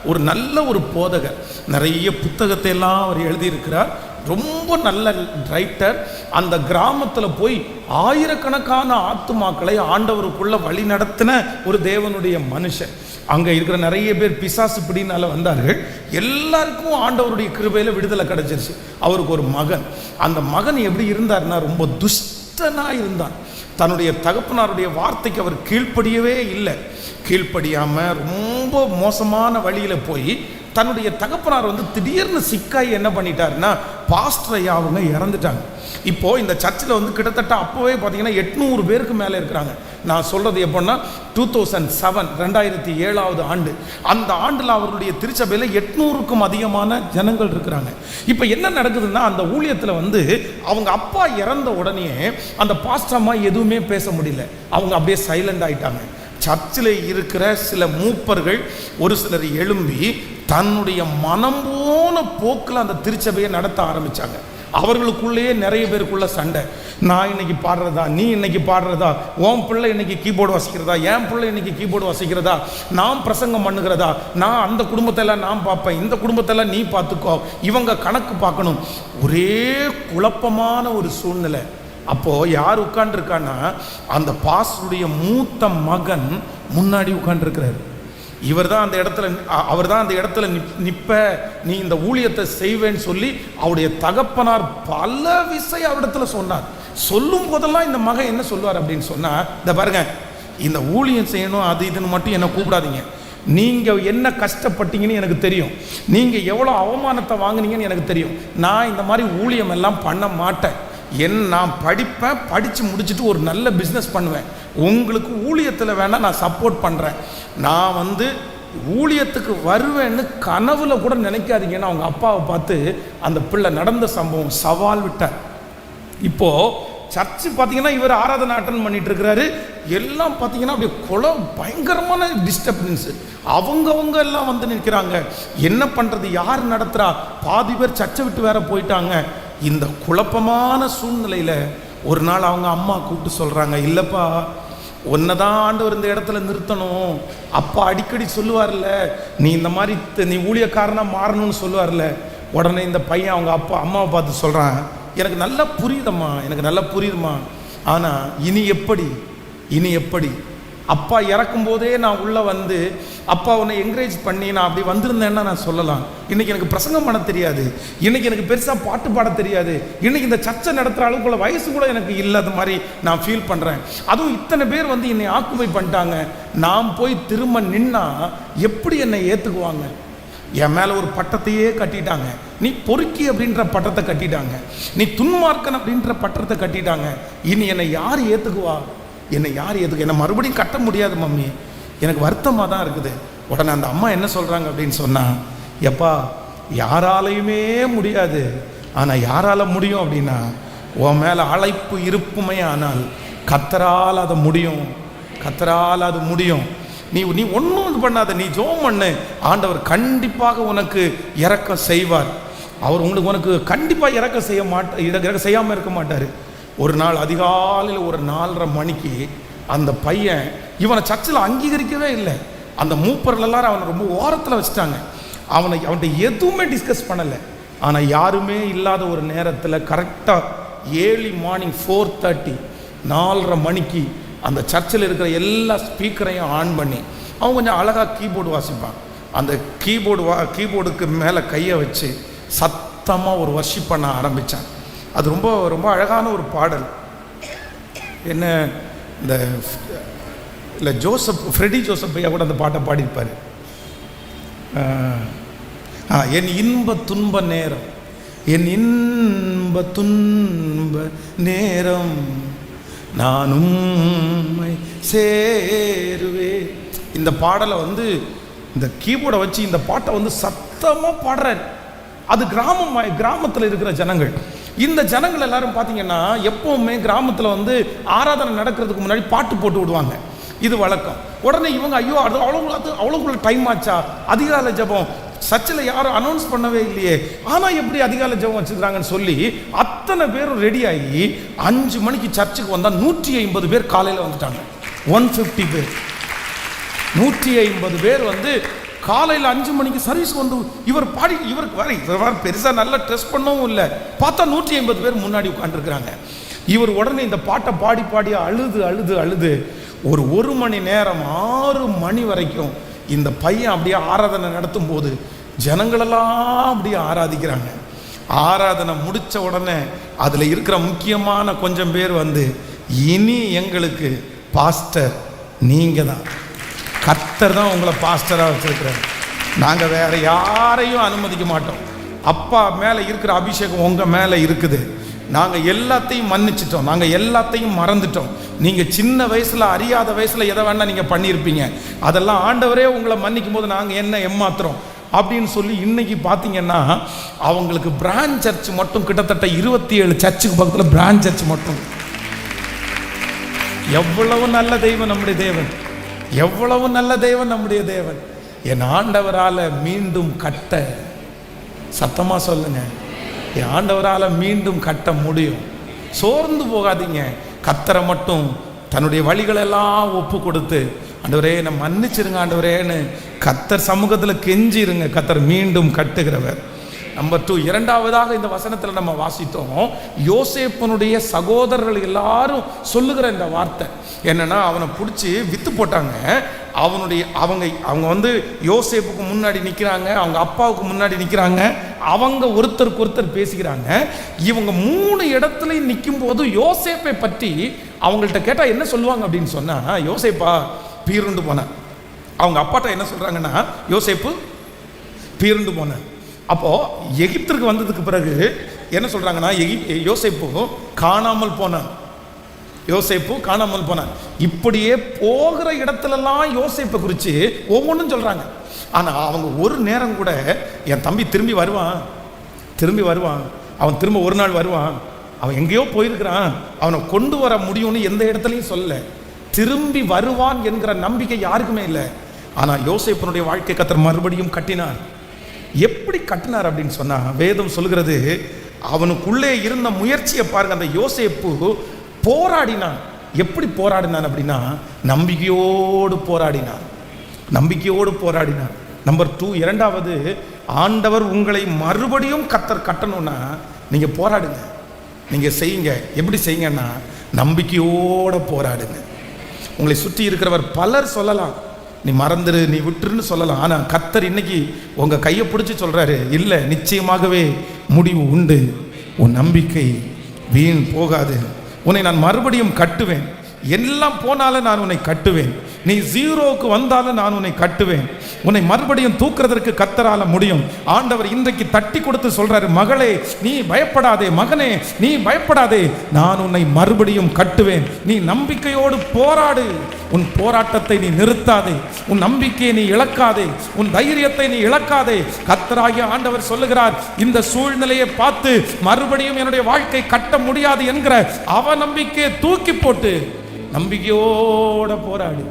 ஒரு நல்ல ஒரு போதகர், நிறைய புத்தகத்தை எல்லாம் அவர் எழுதியிருக்கிறார். ரொம்ப நல்ல ரைட்டர். அந்த கிராமத்தில் போய் ஆயிரக்கணக்கான ஆத்துமாக்களை ஆண்டவருக்குள்ள வழி நடத்தின ஒரு தேவனுடைய மனுஷன். அங்கே இருக்கிற நிறைய பேர் பிசாசு பிடினால வந்தார்கள். எல்லாருக்கும் ஆண்டவருடைய கிருபையில் விடுதலை கிடைச்சிருச்சு. அவருக்கு ஒரு மகன். அந்த மகன் எப்படி இருந்தார்னா ரொம்ப துஷ்டனாக இருந்தான். தன்னுடைய தகப்பனாருடைய வார்த்தைக்கு அவர் கீழ்ப்படியவே இல்லை. கீழ்ப்படியாமல் ரொம்ப மோசமான வழியில் போய் தன்னுடைய தகப்பனார் திடீர்னு சிக்காய் என்ன பண்ணிட்டாருன்னா பாஸ்டர் ஐயா அவங்க இறந்துட்டாங்க. இப்போது இந்த சர்ச்சில் கிட்டத்தட்ட அப்போவே பார்த்தீங்கன்னா 800 பேருக்கு மேலே இருக்கிறாங்க. நான் சொல்கிறது எப்போன்னா 2007 2007 ஆண்டு. அந்த ஆண்டில் அவர்களுடைய திருச்சபையில் 800க்கும் அதிகமான ஜனங்கள் இருக்கிறாங்க. இப்போ என்ன நடக்குதுன்னா அந்த ஊழியத்தில் அவங்க அப்பா இறந்த உடனே அந்த பாஸ்டர் அம்மா எதுவுமே பேச முடியல. அவங்க அப்படியே சைலண்ட் ஆகிட்டாங்க. சர்ச்சில் இருக்கிற சில மூப்பர்கள் ஒரு சிலர் எழும்பி தன்னுடைய மனம் போன போக்கில் அந்த திருச்சபையை நடத்த ஆரம்பித்தாங்க. அவர்களுக்குள்ளேயே நிறைய பேருக்குள்ள சண்டை. நான் இன்னைக்கு பாடுறதா, நீ இன்னைக்கு பாடுறதா, உன் பிள்ளை இன்னைக்கு கீபோர்டு வாசிக்கிறதா, என் பிள்ளை இன்னைக்கு கீபோர்டு வாசிக்கிறதா, நான் பிரசங்கம் பண்ணுகிறதா, நான் அந்த குடும்பத்தெல்லாம் நான் பார்ப்பேன், இந்த குடும்பத்தெல்லாம் நீ பார்த்துக்கோ, இவங்க கணக்கு பார்க்கணும். ஒரே குழப்பமான ஒரு சூழ்நிலை. அப்போது யார் உட்காண்டிருக்கான்னா அந்த பாஸ்டருடைய மூத்த மகன் முன்னாடி உட்காண்டிருக்கிறார். அவர் தான் அந்த இடத்துல நிற்ப, நீ இந்த ஊழியத்தை செய்வேன்னு சொல்லி அவருடைய தகப்பனார் பல விஷயம் அவரிடத்துல சொன்னார். சொல்லும் போதெல்லாம் இந்த மகன் என்ன சொல்லுவார் அப்படின்னு சொன்னால், இந்த பாருங்க, இந்த ஊழியம் செய்யணும் அது இதுன்னு மட்டும் என்னை கூப்பிடாதீங்க. நீங்கள் என்ன கஷ்டப்பட்டீங்கன்னு எனக்கு தெரியும், நீங்கள் எவ்வளோ அவமானத்தை வாங்கினீங்கன்னு எனக்கு தெரியும். நான் இந்த மாதிரி ஊழியம் எல்லாம் பண்ண மாட்டேன். நான் படிப்பேன், படித்து முடிச்சுட்டு ஒரு நல்ல பிஸ்னஸ் பண்ணுவேன். உங்களுக்கு ஊழியத்தில் வேணால் நான் சப்போர்ட் பண்ணுறேன். நான் ஊழியத்துக்கு வருவேன்னு கனவுல கூட நினைக்காதீங்கன்னு அவங்க அப்பாவை பார்த்து அந்த பிள்ளை நடந்த சம்பவம் சவால் விட்டார். இப்போது சர்ச்சு பார்த்தீங்கன்னா இவர் ஆராதனை அட்டன் பண்ணிட்டு இருக்கிறாரு. எல்லாம் பார்த்தீங்கன்னா அப்படியே பயங்கரமான டிஸ்டர்பன்ஸு. அவங்க எல்லாம் நிற்கிறாங்க. என்ன பண்ணுறது, யார் நடத்துகிறா? பாதி பேர் சர்ச்சை விட்டு வேற போயிட்டாங்க. இந்த குழப்பமான சூழ்நிலையில் ஒரு நாள் அவங்க அம்மா கூப்பிட்டு சொல்கிறாங்க, இல்லைப்பா உன்னைதான் ஆண்டவர் இந்த இடத்துல நிறுத்தணும். அப்பா அடிக்கடி சொல்லுவார்ல, நீ இந்த மாதிரி நீ ஊழியக்காரனாக மாறணும்னு சொல்லுவார்ல. உடனே இந்த பையன் அவங்க அம்மாவை பார்த்து சொல்கிறான், எனக்கு நல்லா புரியுதம்மா, எனக்கு நல்லா புரியுதுமா, ஆனால் இனி எப்படி அப்பா இறக்கும் போதே நான் உள்ளே அப்பா உன்னை என்கரேஜ் பண்ணி நான் அப்படி வந்திருந்தேன்னா நான் சொல்லலாம். இன்றைக்கி எனக்கு பிரசங்கம் பண்ண தெரியாது, இன்றைக்கி எனக்கு பெருசாக பாட்டு பாட தெரியாது, இன்றைக்கி இந்த சர்ச்சை நடத்துகிற அளவுக்குள்ள வயசு கூட எனக்கு இல்லாத மாதிரி நான் ஃபீல் பண்ணுறேன். அதுவும் இத்தனை பேர் என்னை ஆக்குபை பண்ணிட்டாங்க. நான் போய் திரும்ப நின்னா எப்படி என்னை ஏற்றுக்குவாங்க? என் மேலே ஒரு பட்டத்தையே கட்டிட்டாங்க. நீ பொறுக்கி அப்படின்ற பட்டத்தை கட்டிட்டாங்க, நீ துன்மார்க்கன் அப்படின்ற பட்டத்தை கட்டிட்டாங்க. இனி என்னை யார் ஏற்றுக்குவா? என்னை மறுபடியும் கட்ட முடியாது மம்மி, எனக்கு வருத்தமாக தான் இருக்குது. உடனே அந்த அம்மா என்ன சொல்கிறாங்க அப்படின்னு சொன்னால், எப்பா யாராலையுமே முடியாது, ஆனால் யாரால் முடியும் அப்படின்னா உன் மேலே அழைப்பு இருப்புமே, ஆனால் கர்த்தரால் அது முடியும், கர்த்தரால் அது முடியும். நீ ஒன்றும் இது பண்ணாத, நீ ஜெபம் பண்ணு, ஆண்டவர் கண்டிப்பாக உனக்கு இரக்கம் செய்வார். அவர் உனக்கு கண்டிப்பாக இரக்கம் செய்யாமல் இருக்க மாட்டார். ஒரு நாள் அதிகாலையில் ஒரு 4:30 மணிக்கு அந்த பையன், இவனை சர்ச்சில் அங்கீகரிக்கவே இல்லை. அந்த மூப்பர்கள் எல்லாரும் அவனை ரொம்ப ஓரத்தில் வச்சுட்டாங்க. அவன்கிட்ட எதுவுமே டிஸ்கஸ் பண்ணலை. ஆனால் யாருமே இல்லாத ஒரு நேரத்தில் கரெக்டாக ஏர்லி மார்னிங் 4:30 4:30 மணிக்கு அந்த சர்ச்சில் இருக்கிற எல்லா ஸ்பீக்கரையும் ஆன் பண்ணி அவன் கொஞ்சம் அழகாக கீபோர்டு வாசிப்பான். அந்த கீபோர்டுக்கு மேலே கையை வச்சு சத்தமாக ஒரு வர்ஷிப் பண்ண ஆரம்பித்தான். அது ரொம்ப ரொம்ப அழகான ஒரு பாடல். என்ன இந்த இல்லை ஃப்ரெடி ஜோசப் ஐயா கூட அந்த பாட்டை பாடியிருப்பார். என் இன்ப துன்ப நேரம், என் இன்ப துன்ப நேரம் நானும் சேருவே. இந்த பாடலை இந்த கீபோர்டை வச்சு இந்த பாட்டை சத்தமாக பாடுறாரு. அது கிராமத்தில் இருக்கிற ஜனங்கள். இந்த ஜனங்கள் எல்லாரும் பார்த்தீங்கன்னா எப்போவுமே கிராமத்தில் ஆராதனை நடக்கிறதுக்கு முன்னாடி பாட்டு போட்டு விடுவாங்க, இது வழக்கம். உடனே இவங்க ஐயோ அது அவ்வளோக்குள்ள டைம் ஆச்சா, அதிகாலை ஜபம், சர்ச்சில் யாரும் அனௌன்ஸ் பண்ணவே இல்லையே, ஆனால் எப்படி அதிகாலை ஜபம் வச்சுருக்காங்கன்னு சொல்லி அத்தனை பேரும் ரெடி ஆகி 5 மணிக்கு சர்ச்சுக்கு வந்தால் 150 பேர் காலையில் வந்துட்டாங்க. 150 பேர் 150 பேர் காலையில் 5 மணிக்கு சர்வீஸ் வந்து இவர் பாடி இவர் பெருசாக நல்லா ட்ரெஸ் பண்ணவும் இல்லை. பார்த்தா 150 பேர் முன்னாடி உட்காந்துருக்குறாங்க. இவர் உடனே இந்த பாட்டை பாடி பாடி அழுது அழுது அழுது ஒரு மணி நேரம் 6 மணி வரைக்கும் இந்த பையன் அப்படியே ஆராதனை நடத்தும் போது ஜனங்களெல்லாம் அப்படியே ஆராதிக்கிறாங்க. ஆராதனை முடித்த உடனே அதில் இருக்கிற முக்கியமான கொஞ்சம் பேர் வந்து, இனி எங்களுக்கு பாஸ்டர் நீங்கள் தான், கர்த்தர் தான் உங்களை பாஸ்டராக வச்சிருக்கிறார், நாங்கள் வேற யாரையும் அனுமதிக்க மாட்டோம், அப்பா மேலே இருக்கிற அபிஷேகம் உங்கள் மேலே இருக்குது, நாங்கள் எல்லாத்தையும் மன்னிச்சிட்டோம், நாங்கள் எல்லாத்தையும் மறந்துட்டோம், நீங்கள் சின்ன வயசில் அறியாத வயசில் எதை வேணால் நீங்கள் பண்ணியிருப்பீங்க, அதெல்லாம் ஆண்டவரே உங்களை மன்னிக்கும் போது நாங்கள் என்ன ஏமாத்துறோம் அப்படின்னு சொல்லி இன்னைக்கு பார்த்தீங்கன்னா அவங்களுக்கு பிரான்ச் சர்ச் மட்டும் கிட்டத்தட்ட 27 சர்ச்சுக்கு பக்கத்தில் பிரான்ச் சர்ச் மட்டும். எவ்வளவு நல்ல தெய்வம் நம்முடைய தேவன், எவ்வளவு நல்ல தெய்வம் நம்முடைய தேவன். என் ஆண்டவரால் மீண்டும் கட்ட, சத்தமாக சொல்லுங்க, என் ஆண்டவரால் மீண்டும் கட்ட முடியும். சோர்ந்து போகாதீங்க. கர்த்தரை மட்டும் தன்னுடைய வழிகளெல்லாம் ஒப்பு கொடுத்து, ஆண்டவரே என்னை மன்னிச்சிருங்க ஆண்டவரேன்னு கர்த்தர் சமூகத்தில் கெஞ்சிருங்க. கர்த்தர் மீண்டும் கட்டுகிறவர். நம்பர் 2, இரண்டாவதாக இந்த வசனத்தில் நம்ம வாசித்தோம், யோசேப்பனுடைய சகோதரர்கள் எல்லாரும் சொல்லுகிற இந்த வார்த்தை என்னன்னா, அவனை பிடிச்சி வித்து போட்டாங்க. அவங்க வந்து யோசேப்புக்கு முன்னாடி நிற்கிறாங்க, அவங்க அப்பாவுக்கு முன்னாடி நிற்கிறாங்க, அவங்க ஒருத்தருக்கு ஒருத்தர் பேசிக்கிறாங்க. இவங்க 3 இடத்துலையும் நிற்கும் போது யோசேப்பை பற்றி அவங்கள்ட்ட கேட்டால் என்ன சொல்லுவாங்க அப்படின்னு சொன்னால், யோசேப்பா பீருண்டு போனேன். அவங்க அப்பாட்ட என்ன சொல்கிறாங்கன்னா, யோசேப்பு பீருண்டு போனேன். அப்போது எகிப்திற்கு வந்ததுக்கு பிறகு என்ன சொல்கிறாங்கன்னா, யோசேப்பு காணாமல் போனான், யோசேப்பு காணாமல் போனான். இப்படியே போகிற இடத்துலலாம் யோசேப்பை குறித்து ஒவ்வொன்றும் சொல்கிறாங்க. ஆனால் அவங்க ஒரு நேரம் கூட என் தம்பி திரும்பி வருவான், அவன் திரும்ப ஒரு நாள் வருவான், அவன் எங்கேயோ போயிருக்கிறான், அவனை கொண்டு வர முடியும்னு எந்த இடத்துலையும் சொல்லலை. திரும்பி வருவான் என்கிற நம்பிக்கை யாருக்குமே இல்லை. ஆனால் யோசேப்பனுடைய வாழ்க்கை கர்த்தர் மறுபடியும் கட்டினார். எப்படி கட்டினார் அப்படின்னு சொன்னா, வேதம் சொல்கிறது, அவனுக்குள்ளே இருந்த முயற்சியை பாருங்க. அந்த யோசேப்பு போராடினான். எப்படி போராடினான் அப்படின்னா, நம்பிக்கையோடு போராடினான். நம்பர் 2, இரண்டாவது, ஆண்டவர் உங்களை மறுபடியும் கர்த்தர் கட்டணும்னா நீங்க போராடுங்க, நீங்க செய்யுங்க. எப்படி செய்யுங்கன்னா, நம்பிக்கையோடு போராடுங்க. உங்களை சுற்றி இருக்கிறவர் பலர் சொல்லலாம், நீ மறந்துரு, நீ விட்டுருன்னு சொல்லலாம். ஆனால் கர்த்தர் இன்னைக்கு உங்கள் கையை பிடிச்சி சொல்கிறாரு, இல்லை, நிச்சயமாகவே முடிவு உண்டு, உன் நம்பிக்கை வீண் போகாது, உன்னை நான் மறுபடியும் கட்டுவேன், எல்லாம் போனாலும் நான் உன்னை கட்டுவேன், நீ 0க்கு வந்தாலும் நான் உன்னை கட்டுவேன், உன்னை மறுபடியும் தூக்குறதற்கு கர்த்தரால முடியும். ஆண்டவர் இன்றைக்கு தட்டி கொடுத்து சொல்றாரு, மகளே நீ பயப்படாதே, மகனே நீ பயப்படாதே, நான் உன்னை மறுபடியும் கட்டுவேன், நீ நம்பிக்கையோடு போராடு, உன் போராட்டத்தை நீ நிறுத்தாதே, உன் நம்பிக்கையை நீ இழக்காதே, உன் தைரியத்தை நீ இழக்காதே. கர்த்தராகிய ஆண்டவர் சொல்லுகிறார், இந்த சூழ்நிலையை பார்த்து மறுபடியும் என்னுடைய வாழ்க்கை கட்ட முடியாது என்கிற அவ நம்பிக்கையை தூக்கி போட்டு நம்பிக்கையோட போராடு,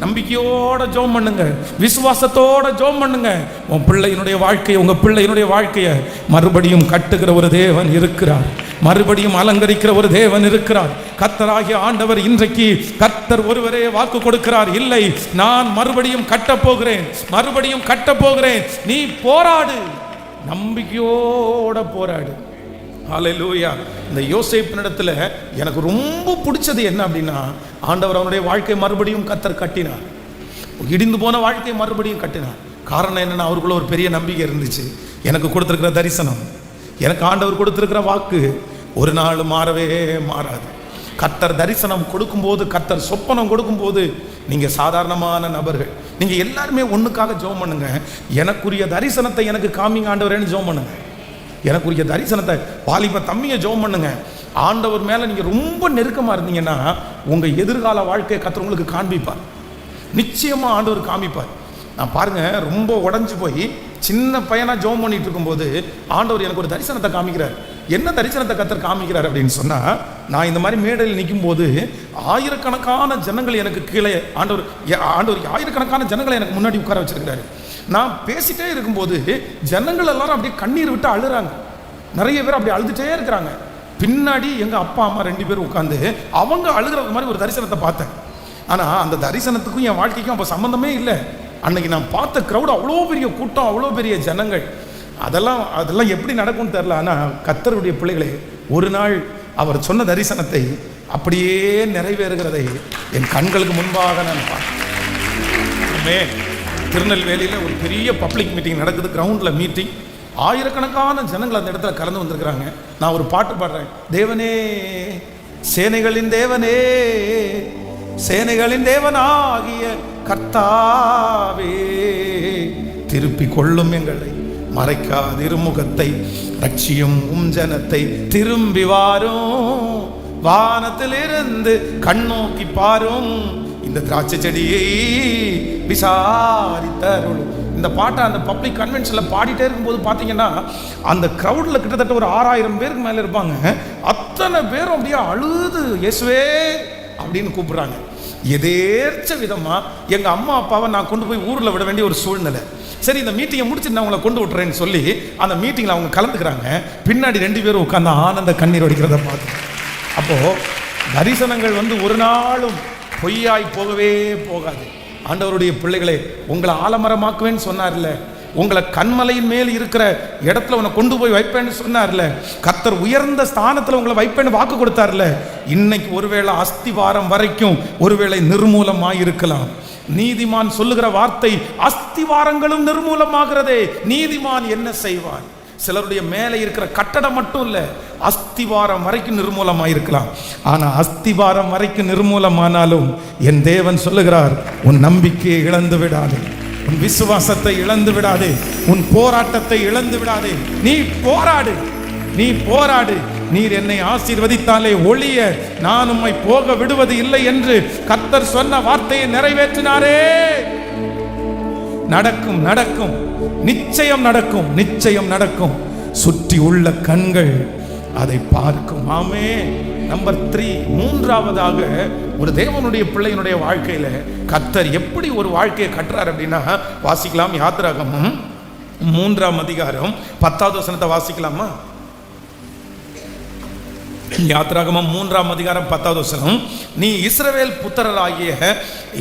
நம்பிக்கையோட ஜெபம் பண்ணுங்க, விசுவாசத்தோட ஜெபம் பண்ணுங்க. உன் பிள்ளையினுடைய வாழ்க்கையை, உங்க பிள்ளையினுடைய வாழ்க்கையை மறுபடியும் கட்டுகிற ஒரு தேவன் இருக்கிறார், மறுபடியும் அலங்கரிக்கிற ஒரு தேவன் இருக்கிறார். கர்த்தராகிய ஆண்டவர் இன்றைக்கு கர்த்தர் ஒருவரே வாக்கு கொடுக்கிறார், இல்லை, நான் மறுபடியும் கட்ட போகிறேன், நீ போராடு, நம்பிக்கையோட போராடு. ஹல்லேலூயா. இந்த யோசேப்பினிடத்தில் எனக்கு ரொம்ப பிடிச்சது என்ன அப்படின்னா, ஆண்டவர் அவனுடைய வாழ்க்கை மறுபடியும் கர்த்தர் கட்டினார், இடிந்து போன வாழ்க்கையை மறுபடியும் கட்டினார். காரணம் என்னன்னா, அவருக்குள்ள ஒரு பெரிய நம்பிக்கை இருந்துச்சு. எனக்கு கொடுத்துருக்கிற தரிசனம், எனக்கு ஆண்டவர் கொடுத்துருக்கிற வாக்கு ஒரு நாள் மாறவே மாறாது. கர்த்தர் தரிசனம் கொடுக்கும்போது, கர்த்தர் சொப்பனம் கொடுக்கும்போது, நீங்கள் சாதாரணமான நபர்கள், நீங்கள் எல்லாருமே ஒன்றுக்காக ஜெபம் பண்ணுங்க, எனக்குரிய தரிசனத்தை எனக்கு காமிங்க ஆண்டவரேன்னு ஜெபம் பண்ணுங்க. எனக்குரிய தரிசனத்தை வாலிப தம்பியை ஜெபம் பண்ணுங்க. ஆண்டவர் மேலே நீங்கள் ரொம்ப நெருக்கமாக இருந்தீங்கன்னா உங்கள் எதிர்கால வாழ்க்கையை கர்த்தர் உங்களுக்கு காண்பிப்பார், நிச்சயமாக ஆண்டவர் காமிப்பார். நான் பாருங்கள், ரொம்ப உடஞ்சி போய் சின்ன பையனாக ஜெபம் பண்ணிட்டு இருக்கும்போது ஆண்டவர் எனக்கு ஒரு தரிசனத்தை காமிக்கிறார். என்ன தரிசனத்தை கர்த்தர் காமிக்கிறார் அப்படின்னு சொன்னால், நான் இந்த மாதிரி மேடையில் நிற்கும் போது ஆயிரக்கணக்கான ஜனங்கள் எனக்கு கீழே, ஆண்டவர் ஆயிரக்கணக்கான ஜனங்களை எனக்கு முன்னாடி உட்கார வச்சிருக்கிறாரு. நான் பேசிட்டே இருக்கும்போது ஜனங்கள் எல்லாரும் அப்படியே கண்ணீர் விட்டு அழுறாங்க, நிறைய பேர் அப்படி அழுதுகிட்டே இருக்கிறாங்க. பின்னாடி எங்கள் அப்பா அம்மா 2 பேரும் உட்காந்து அவங்க அழுகிறது மாதிரி ஒரு தரிசனத்தை பார்த்தேன். ஆனால் அந்த தரிசனத்துக்கும் என் வாழ்க்கைக்கும் அப்போ சம்மந்தமே இல்லை. அன்னைக்கு நான் பார்த்த க்ரௌட் அவ்வளோ பெரிய கூட்டம், அவ்வளோ பெரிய ஜனங்கள். அதெல்லாம் எப்படி நடக்கும்னு தெரில. ஆனால் கர்த்தருடைய பிள்ளைகளே, ஒரு நாள் அவர் சொன்ன தரிசனத்தை அப்படியே நிறைவேறுகிறதை என் கண்களுக்கு முன்பாக நான் பார்த்தேன். திருநெல்வேலியில் ஒரு பெரிய பப்ளிக் மீட்டிங் நடக்குது, கிரவுண்டில் மீட்டிங். ஆயிரக்கணக்கான ஜனங்கள் அந்த இடத்துல கலந்து வந்திருக்கிறாங்க. நான் ஒரு பாட்டு பாடுறேன், தேவனே சேனைகளின் தேவனே, சேனைகளின் தேவனாகிய கர்த்தாவே, திருப்பி கொள்ளும் எங்களை, மறைக்காதிருமுகத்தை, ரட்சியும் ஜனத்தை, திரும்பி வாரும், வானத்திலிருந்து கண்ணோக்கி பாரும், இந்த திராட்சை செடியை விசாரித்தருளும். இந்த பாட்டை அந்த பப்ளிக் கன்வென்ஷனில் பாடிட்டே இருக்கும்போது பார்த்தீங்கன்னா அந்த க்ரௌடில் கிட்டத்தட்ட ஒரு 6000 பேருக்கு மேலே இருப்பாங்க. அத்தனை பேரும் அப்படியே அழுது இயேசுவே அப்படின்னு கூப்பிடுறாங்க. எதேர்ச்ச விதமாக எங்கள் அம்மா அப்பாவை நான் கொண்டு போய் ஊரில் விட வேண்டிய ஒரு சூழ்நிலை. சரி, இந்த மீட்டிங்கை முடிச்சுட்டு நான் அவங்கள கொண்டு விட்டுறேன்னு சொல்லி அந்த மீட்டிங்கில் அவங்க கலந்துக்கிறாங்க. பின்னாடி 2 பேரும் உட்காந்து ஆனந்த கண்ணீர் வடிக்கிறத பார்த்து, அப்போது தரிசனங்கள் ஒரு நாளும் பொய்யாய் போகவே போகாது. ஆண்டவருடைய பிள்ளைகளே, உங்களை ஆலமரமாக்குவேன்னு சொன்னார்ல, உங்களை கண்மலையின் மேல் இருக்கிற இடத்துல உன்னை கொண்டு போய் வைப்பேன்னு சொன்னார்ல, கர்த்தர் உயர்ந்த ஸ்தானத்தில் உங்களை வைப்பேன்னு வாக்கு கொடுத்தார்ல. இன்னைக்கு ஒருவேளை அஸ்திவாரம் வரைக்கும் ஒருவேளை நிர்மூலமாய் இருக்கலாம். நீதிமான் சொல்லுகிற வார்த்தை, அஸ்திவாரங்களும் நிர்மூலமாகிறதே, நீதிமான் என்ன செய்வான்? சிலருடைய மேலே இருக்கிற கட்டடம் மட்டும் இல்லை, அஸ்திவாரம் வரைக்கும் நிர்மூலமாயிருக்கலாம். ஆனால் அஸ்திவாரம் வரைக்கும் நிர்மூலமானாலும் என் தேவன் சொல்லுகிறார், உன் நம்பிக்கையை இழந்து விடாதே, உன் விசுவாசத்தை இழந்து விடாதே, உன் போராட்டத்தை இழந்து விடாதே. நீ போராடு, நீ போராடு. நீர் என்னை ஆசீர்வதித்தாலே ஒழிய நான் உம்மை போக விடுவது இல்லை என்று கர்த்தர் சொன்ன வார்த்தையை நிறைவேற்றினாரே. நடக்கும், நடக்கும், நிச்சயம் நடக்கும், நிச்சயம் நடக்கும். சுற்றி உள்ள கண்கள் அதை பார்க்கும். ஆமே. நம்பர் 3, மூன்றாவதாக ஒரு தேவனுடைய பிள்ளையினுடைய வாழ்க்கையில கர்த்தர் எப்படி ஒரு வாழ்க்கையை கட்டுறார் அப்படின்னா, வாசிக்கலாம். யாத்திராகமம் 3ஆம் அதிகாரம் 10வது வசனத்தை வாசிக்கலாமா? யாத்திராகமம் 3ஆம் அதிகாரம் 10வது வசனம், நீ இஸ்ரவேல் புத்திரராகிய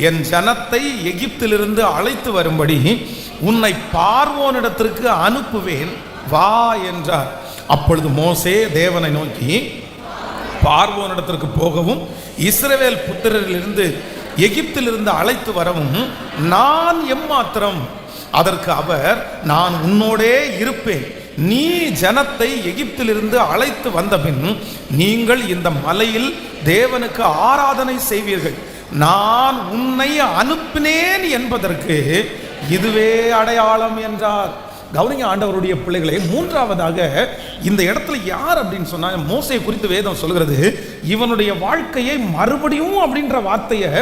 என் ஜனத்தை எகிப்திலிருந்து அழைத்து வரும்படி உன்னை பார்வோனிடத்திற்கு அனுப்புவேன், வா என்றார். அப்பொழுது மோசே தேவனை நோக்கி, பார்வோனிடத்திற்கு போகவும் இஸ்ரவேல் புத்திரரிலிருந்து எகிப்திலிருந்து அழைத்து வரவும் நான் எம்மாத்திரம்? அதற்கு அவர், நான் உன்னோடே இருப்பேன். நீ ஜனத்தை எகிப்திலிருந்து அழைத்து வந்தபின் நீங்கள் இந்த மலையில் தேவனுக்கு ஆராதனை செய்வீர்கள். நான் உன்னை அனுப்பினேன் என்பதற்கு இதுவே அடையாளம் என்றார். கவனிங்க ஆண்டவருடைய பிள்ளைகளே, மூன்றாவதாக இந்த இடத்துல யார் அப்படின்னு சொன்னா, மோசே குறித்து வேதம் சொல்கிறது, இவனுடைய வாழ்க்கையை மறுபடியும் அப்படின்ற வார்த்தையை